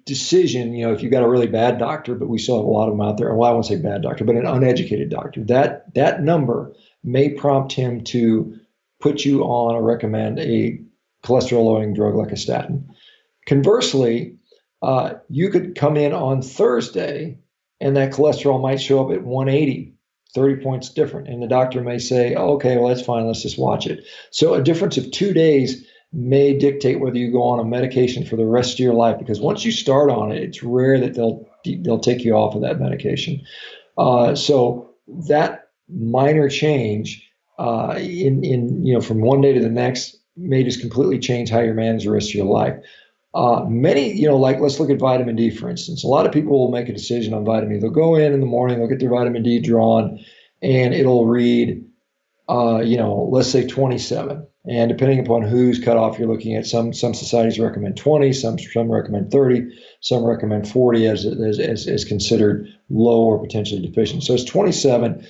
decision, you know, if you've got a really bad doctor, but we still have a lot of them out there, well, I won't say bad doctor, but an uneducated doctor, that number may prompt him to put you on or recommend a cholesterol-lowering drug like a statin. Conversely, you could come in on Thursday and that cholesterol might show up at 180, 30 points different. And the doctor may say, oh, okay, well, that's fine. Let's just watch it. So a difference of 2 days may dictate whether you go on a medication for the rest of your life, because once you start on it, it's rare that they'll take you off of that medication. So that minor change in from one day to the next may just completely change how you manage the rest of your life. Many, like let's look at vitamin D, for instance. A lot of people will make a decision on vitamin D. They'll go in the morning, they'll get their vitamin D drawn, and it'll read, let's say 27. And depending upon whose cutoff you're looking at, some societies recommend 20, some recommend 30, some recommend 40 as considered low or potentially deficient. So it's 27.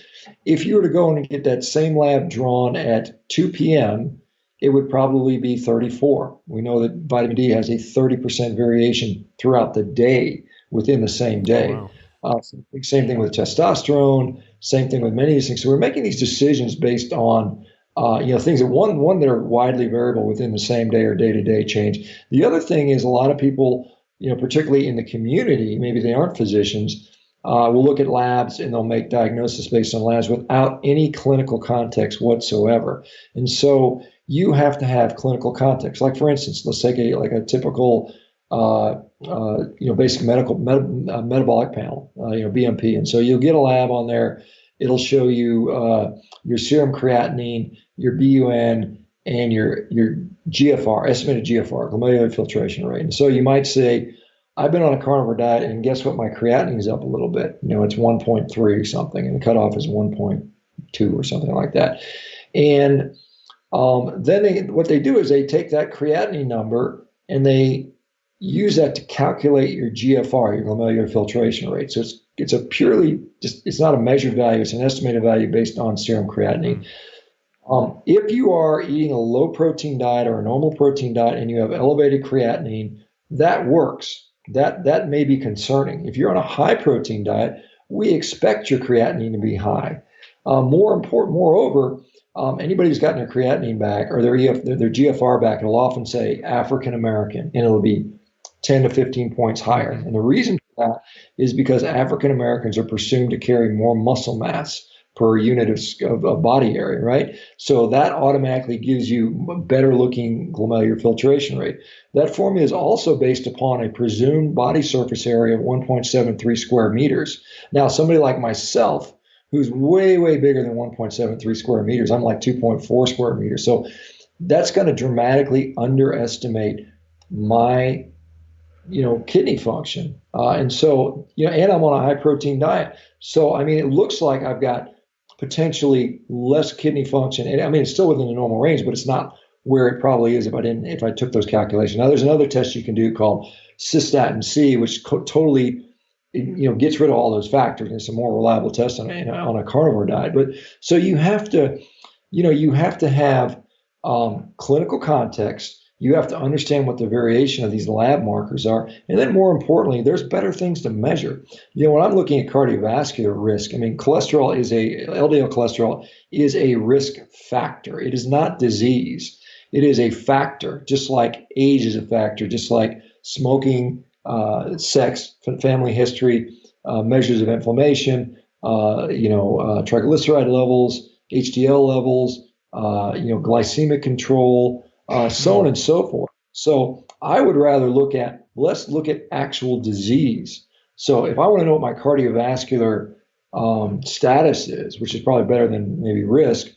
If you were to go in and get that same lab drawn at 2 p.m., it would probably be 34. We know that vitamin D has a 30% variation throughout the day within the same day. Oh, wow. Same thing with testosterone, same thing with many of these things. So we're making these decisions based on Things that one that are widely variable within the same day or day-to-day change. The other thing is a lot of people, particularly in the community, maybe they aren't physicians, will look at labs and they'll make diagnosis based on labs without any clinical context whatsoever. And so you have to have clinical context. Like for instance, let's take a typical basic metabolic panel, BMP. And so you'll get a lab on there. It'll show you your serum creatinine, your BUN, and your GFR, estimated GFR, glomerular filtration rate. And so you might say, I've been on a carnivore diet, and guess what? My creatinine is up a little bit. It's 1.3 or something, and the cutoff is 1.2 or something like that. And then what they do is they take that creatinine number and they use that to calculate your GFR, your glomerular filtration rate. So it's a purely it's not a measured value, it's an estimated value based on serum creatinine. If you are eating a low protein diet or a normal protein diet and you have elevated creatinine, that works. That may be concerning. If you're on a high protein diet, we expect your creatinine to be high. Moreover, anybody who's gotten their creatinine back or their GFR back, it'll often say African American, and it'll be 10 to 15 points higher. And the reason for that is because African Americans are presumed to carry more muscle mass per unit of body area, right? So that automatically gives you a better looking glomerular filtration rate. That formula is also based upon a presumed body surface area of 1.73 square meters. Now, somebody like myself, who's way, way bigger than 1.73 square meters, I'm like 2.4 square meters. So that's going to dramatically underestimate my kidney function. And so, and I'm on a high protein diet. So, it looks like I've got potentially less kidney function. And it's still within the normal range, but it's not where it probably is if I took those calculations. Now, there's another test you can do called cystatin C, which totally, gets rid of all those factors. It's a more reliable test on a carnivore diet. But so you have to have clinical context. You have to understand what the variation of these lab markers are. And then more importantly, there's better things to measure. When I'm looking at cardiovascular risk, LDL cholesterol is a risk factor. It is not disease. It is a factor, just like age is a factor, just like smoking, sex, family history, measures of inflammation, triglyceride levels, HDL levels, glycemic control, so on and so forth. So I would rather let's look at actual disease. So if I want to know what my cardiovascular status is, which is probably better than maybe risk,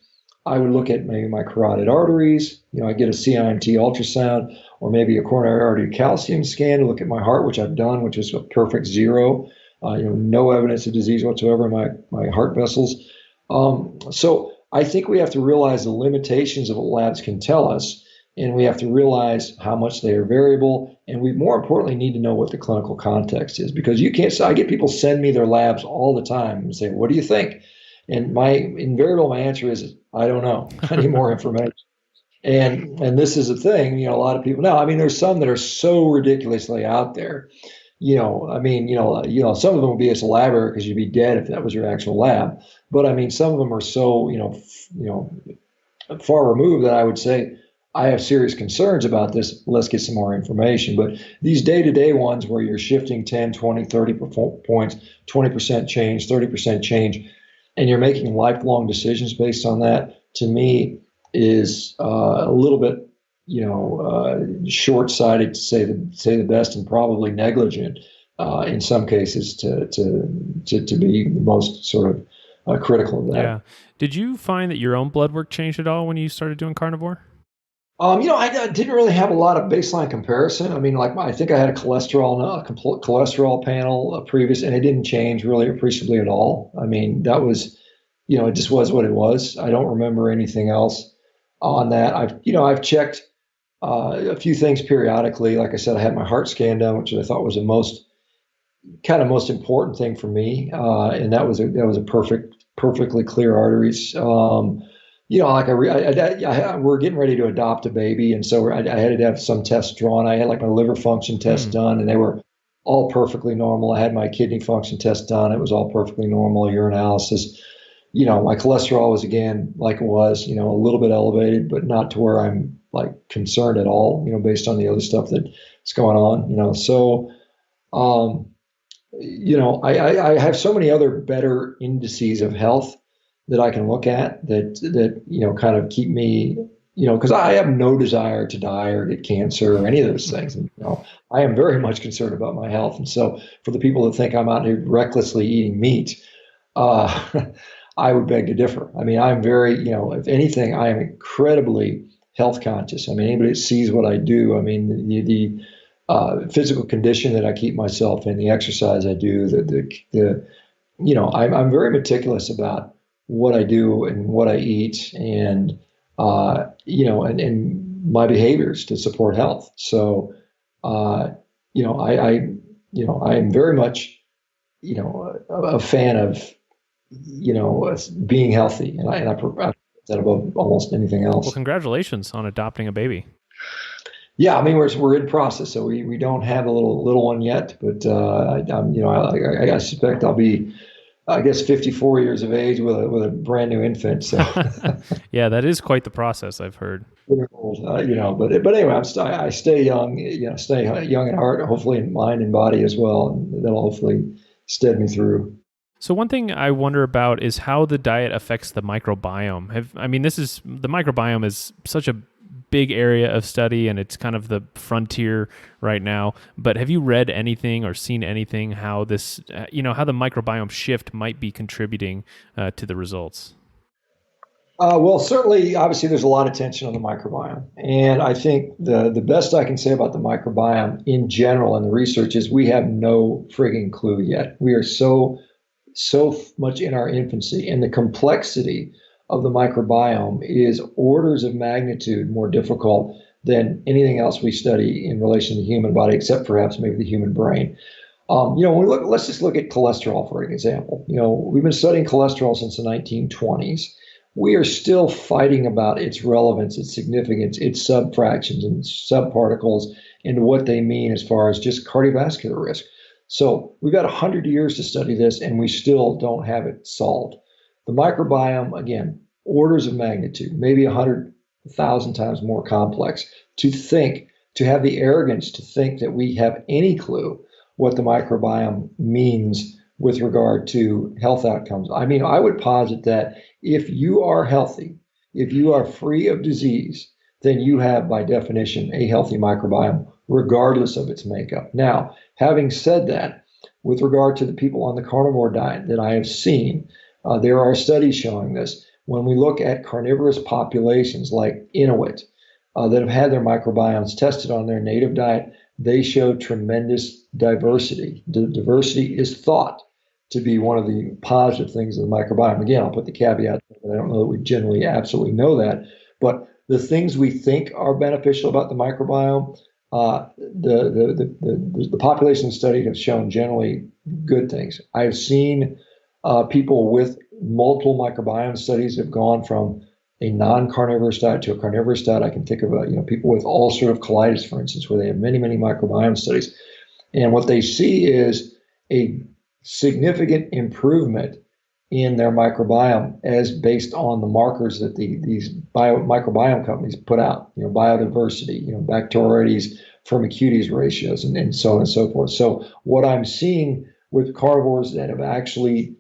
I would look at maybe my carotid arteries. I get a CIMT ultrasound or maybe a coronary artery calcium scan to look at my heart, which I've done, which is a perfect zero. No evidence of disease whatsoever in my heart vessels. So I think we have to realize the limitations of what labs can tell us. And we have to realize how much they are variable. And we, more importantly, need to know what the clinical context is, because you can't. I get people send me their labs all the time and say, "What do you think?" And my answer is, "I don't know. I need more information." And this is a thing. A lot of people now. There's some that are so ridiculously out there. Some of them would be as a lab error because you'd be dead if that was your actual lab. But some of them are so far removed that I would say, I have serious concerns about this. Let's get some more information. But these day-to-day ones where you're shifting 10, 20, 30 points, 20% change, 30% change, and you're making lifelong decisions based on that, to me, is a little bit, short-sighted to say the best, and probably negligent in some cases to be the most sort of critical of that. Yeah. Did you find that your own blood work changed at all when you started doing carnivore? I didn't really have a lot of baseline comparison. I think I had a cholesterol panel previous, and it didn't change really appreciably at all. That was, it just was what it was. I don't remember anything else on that. I've checked a few things periodically. Like I said, I had my heart scan done, which I thought was the most important thing for me, and that was a perfectly clear arteries. We're getting ready to adopt a baby, and so I had to have some tests drawn. I had my liver function test done, and they were all perfectly normal. I had my kidney function test done; it was all perfectly normal. Urinalysis, my cholesterol was again like it was, a little bit elevated, but not to where I'm like concerned at all, based on the other stuff that's going on, So, um, I have so many other better indices of health that I can look at that kind of keep me, because I have no desire to die or get cancer or any of those things. And, I am very much concerned about my health. And so for the people that think I'm out here recklessly eating meat, uh, I would beg to differ. I mean, I'm very, if anything, I am incredibly health conscious. I mean, anybody that sees what I do, I mean, the physical condition that I keep myself in, the exercise I do, I'm very meticulous about what I do and what I eat, and and my behaviors to support health. So, I am very much, a fan of, being healthy, and I put that above almost anything Well, else. congratulations on adopting a baby. Yeah, I mean we're in process, so we don't have a little one yet, but I suspect I'll be, I guess, 54 years of age with a brand new infant. So Yeah, that is quite the process, I've heard. old, but anyway, I stay young, stay young at heart, hopefully in mind and body as well, and that'll hopefully stead me through. So one thing I wonder about is how the diet affects the microbiome. The microbiome is such a big area of study, and it's kind of the frontier right now. But have you read anything or seen anything how this, how the microbiome shift might be contributing to the results? Well, certainly, obviously, there's a lot of tension on the microbiome, and I think the best I can say about the microbiome in general and the research is we have no frigging clue yet. We are so much in our infancy, and the complexity of the microbiome is orders of magnitude more difficult than anything else we study in relation to the human body, except perhaps maybe the human brain. When we let's just look at cholesterol for an example. We've been studying cholesterol since the 1920s. We are still fighting about its relevance, its significance, its subfractions and subparticles, and what they mean as far as just cardiovascular risk. So we've got 100 years to study this, and we still don't have it solved. The microbiome, again, orders of magnitude, maybe 100,000 times more complex. To have the arrogance to think that we have any clue what the microbiome means with regard to health outcomes. I mean, I would posit that if you are healthy, if you are free of disease, then you have, by definition, a healthy microbiome, regardless of its makeup. Now, having said that, with regard to the people on the carnivore diet that I have seen, there are studies showing this. When we look at carnivorous populations like Inuit that have had their microbiomes tested on their native diet, they show tremendous diversity. Diversity is thought to be one of the positive things of the microbiome. Again, I'll put the caveat that I don't know that we generally absolutely know that, but the things we think are beneficial about the microbiome, the population studied have shown generally good things. I've seen people with multiple microbiome studies have gone from a non-carnivorous diet to a carnivorous diet. I can think of people with ulcerative colitis, for instance, where they have many microbiome studies, and what they see is a significant improvement in their microbiome as based on the markers that these microbiome companies put out, biodiversity, Bacteroides, Firmicutes ratios, and so on and so forth. So what I'm seeing with carnivores that have actually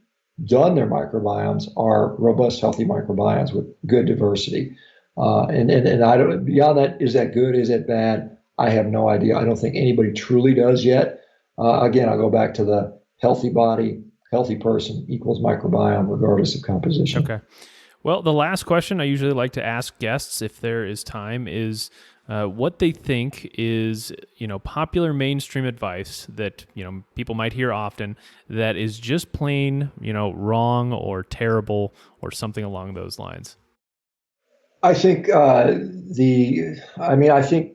done their microbiomes are robust, healthy microbiomes with good diversity. And I don't, beyond that, is that good? Is that bad? I have no idea. I don't think anybody truly does yet. Again, I'll go back to the healthy body, healthy person equals microbiome, regardless of composition. Okay. Well, the last question I usually like to ask guests, if there is time, is what they think is, popular mainstream advice that, people might hear often that is just plain, wrong or terrible or something along those lines. I think I think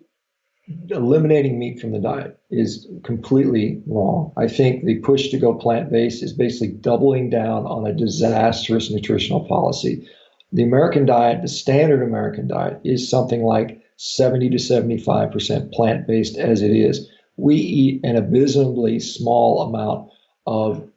eliminating meat from the diet is completely wrong. I think the push to go plant-based is basically doubling down on a disastrous nutritional policy. The American diet, the standard American diet, is something like 70 to 75% plant-based as it is. We eat an abysmally small amount of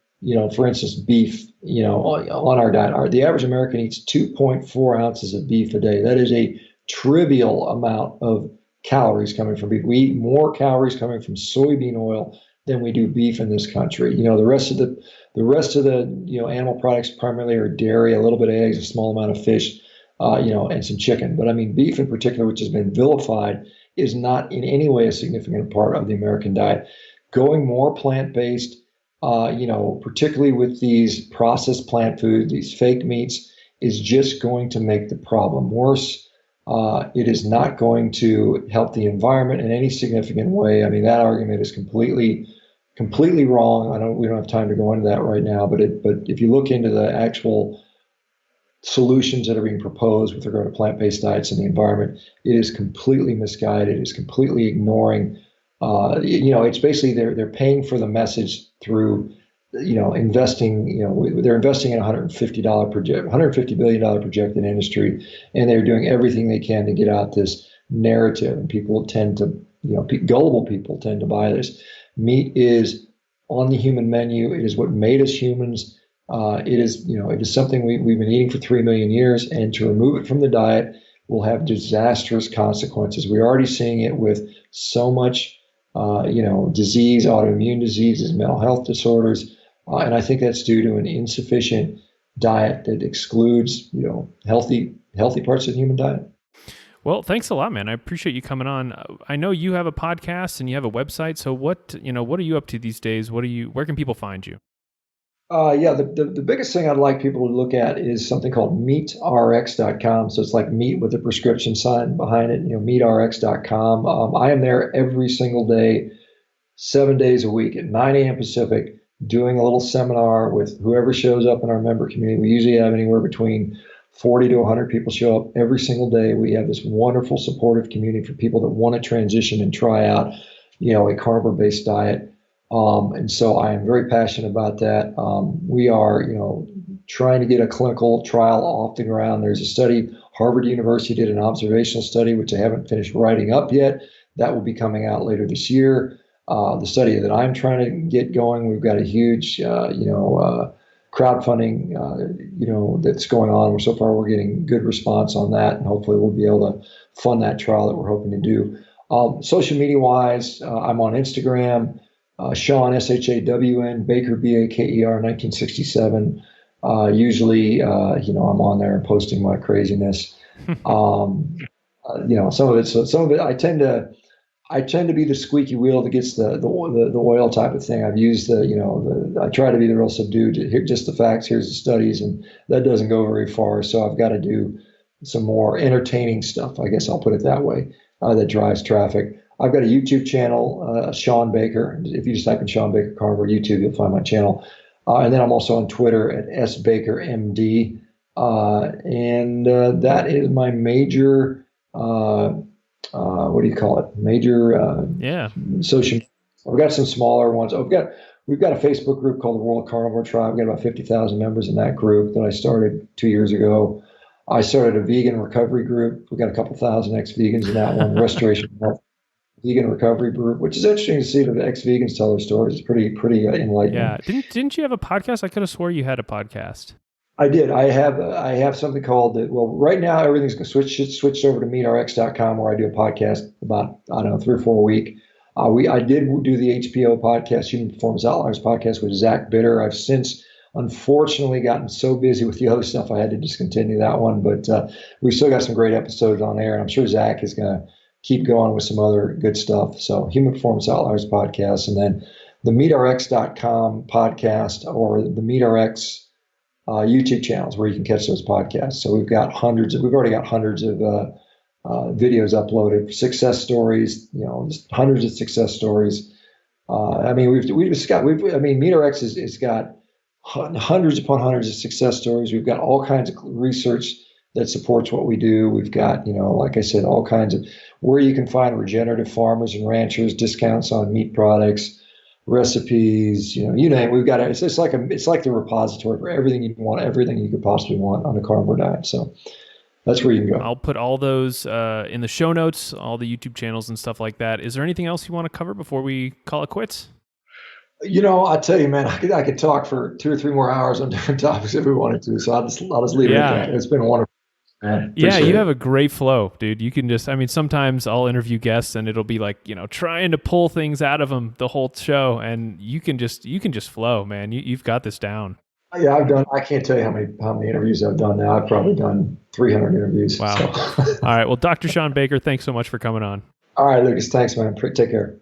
for instance, beef, on our diet. The average American eats 2.4 ounces of beef a day. That is a trivial amount of calories coming from beef. We eat more calories coming from soybean oil than we do beef in this country. The rest of the animal products primarily are dairy, a little bit of eggs, a small amount of fish, and some chicken. But I mean, beef in particular, which has been vilified, is not in any way a significant part of the American diet. Going more plant-based, particularly with these processed plant foods, these fake meats, is just going to make the problem worse. It is not going to help the environment in any significant way. I mean, that argument is completely wrong. We don't have time to go into that right now, but if you look into the actual solutions that are being proposed with regard to plant-based diets and the environment, it is completely misguided. It is completely ignoring. It's basically they're paying for the message through, investing. They're investing in $150 billion projected industry, and they're doing everything they can to get out this narrative. And people tend to, gullible people tend to buy this. Meat is on the human menu. It is what made us humans. It is something we've been eating for 3 million years, and to remove it from the diet will have disastrous consequences. We're already seeing it with so much, disease, autoimmune diseases, mental health disorders, and I think that's due to an insufficient diet that excludes, healthy parts of the human diet. Well, thanks a lot, man. I appreciate you coming on. I know you have a podcast and you have a website. So what are you up to these days? Where can people find you? The biggest thing I'd like people to look at is something called meatrx.com. So it's like meat with a prescription sign behind it, meatrx.com. I am there every single day, 7 days a week at 9 a.m. Pacific, doing a little seminar with whoever shows up in our member community. We usually have anywhere between 40 to 100 people show up every single day. We have this wonderful supportive community for people that want to transition and try out, a carnivore-based diet. And so I am very passionate about that. We are, trying to get a clinical trial off the ground. There's a study, Harvard University did an observational study, which I haven't finished writing up yet. That will be coming out later this year. The study that I'm trying to get going, we've got a huge, crowdfunding, that's going on. So far, we're getting good response on that, and hopefully we'll be able to fund that trial that we're hoping to do. Social media wise, I'm on Instagram. Shawn, Shawn, Baker, Baker, 1967. Usually, I'm on there posting my craziness. Some of it, I tend to be the squeaky wheel that gets the oil type of thing. I've used I try to be the real subdued. Here, just the facts. Here's the studies, and that doesn't go very far. So I've got to do some more entertaining stuff. I guess I'll put it that way. That drives traffic. I've got a YouTube channel, Shawn Baker. If you just type in Shawn Baker Carnivore YouTube, you'll find my channel. And then I'm also on Twitter at sbakermd. That is my major, what do you call it? Major social. We've got some smaller ones. We've got a Facebook group called the World Carnivore Tribe. We've got about 50,000 members in that group that I started 2 years ago. I started a vegan recovery group. We've got a couple thousand ex-vegans in that one, Restoration Health Vegan Recovery Group, which is interesting to see the ex-vegans tell their stories. It's pretty enlightening. Yeah. Didn't you have a podcast? I could have swore you had a podcast. I did. I have something called, right now everything's switched over to meatrx.com, where I do a podcast about, 3 or 4 a week. I did do the HPO podcast, Human Performance Outliers podcast, with Zach Bitter. I've since unfortunately gotten so busy with the other stuff I had to discontinue that one, but we've still got some great episodes on air, and I'm sure Zach is going to keep going with some other good stuff. So Human Performance Outliers podcast, and then the meatrx.com podcast, or the meatrx YouTube channels where you can catch those podcasts. So we've already got hundreds of videos uploaded, success stories, just hundreds of success stories. meatrx has got hundreds upon hundreds of success stories. We've got all kinds of research that supports what we do. We've got, like I said, all kinds of where you can find regenerative farmers and ranchers, discounts on meat products, recipes, you name it. We've got it. It's like the repository for everything you want, everything you could possibly want on a carnivore diet. So that's where you can go. I'll put all those in the show notes, all the YouTube channels and stuff like that. Is there anything else you want to cover before we call it quits? I tell you, man, I could talk for 2 or 3 more hours on different topics if we wanted to. So I'll just leave it at Yeah. that. It's been wonderful, man. Yeah, Appreciate you have it. a great flow, dude. You can just, I mean, sometimes I'll interview guests and it'll be like, trying to pull things out of them the whole show. And you can just flow, man. You've got this down. Yeah, I can't tell you how many interviews I've done now. I've probably done 300 interviews. Wow. So, All right. Well, Dr. Shawn Baker, thanks so much for coming on. all right, Lucas, thanks, man. Take care.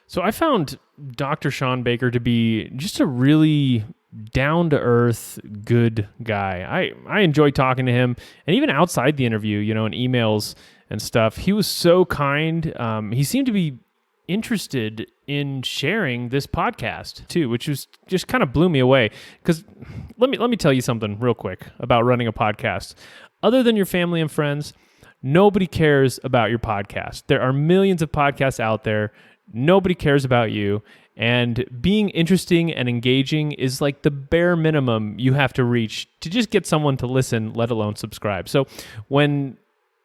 So I found Dr. Shawn Baker to be just a really down to earth, good guy. I enjoy talking to him, and even outside the interview, in emails and stuff, he was so kind. He seemed to be interested in sharing this podcast too, which was just kind of blew me away. Because let me tell you something real quick about running a podcast. Other than your family and friends, nobody cares about your podcast. There are millions of podcasts out there. Nobody cares about you. And being interesting and engaging is like the bare minimum you have to reach to just get someone to listen, let alone subscribe. So when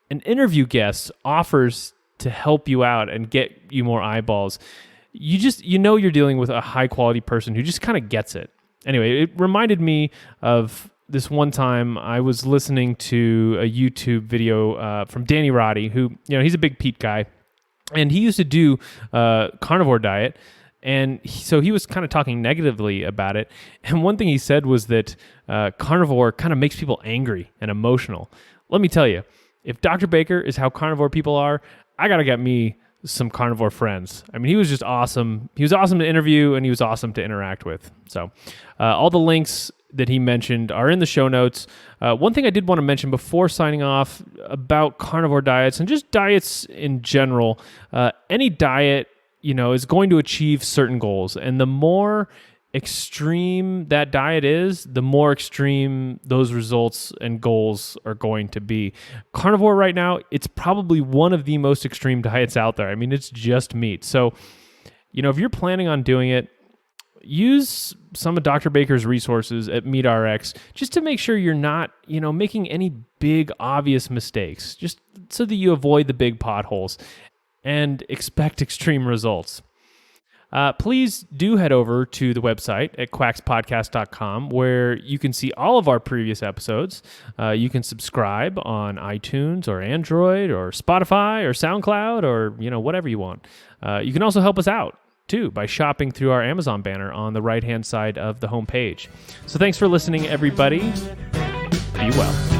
an interview guest offers to help you out and get you more eyeballs, you're dealing with a high quality person who just kind of gets it. Anyway, it reminded me of this one time I was listening to a YouTube video from Danny Roddy, who, he's a big Pete guy. And he used to do carnivore diet, and so he was kind of talking negatively about it. And one thing he said was that carnivore kind of makes people angry and emotional. Let me tell you, if Dr. Baker is how carnivore people are, I got to get me some carnivore friends. I mean, he was just awesome. He was awesome to interview, and he was awesome to interact with. So all the links that he mentioned are in the show notes. One thing I did want to mention before signing off about carnivore diets and just diets in general, any diet, is going to achieve certain goals. And the more extreme that diet is, the more extreme those results and goals are going to be. Carnivore right now, it's probably one of the most extreme diets out there. I mean, it's just meat. So, if you're planning on doing it, use some of Dr. Baker's resources at MeatRx just to make sure you're not, making any big obvious mistakes, just so that you avoid the big potholes and expect extreme results. Please do head over to the website at quaxpodcast.com where you can see all of our previous episodes. You can subscribe on iTunes or Android or Spotify or SoundCloud or, whatever you want. You can also help us out too by shopping through our Amazon banner on the right-hand side of the homepage. So thanks for listening, everybody. Be well.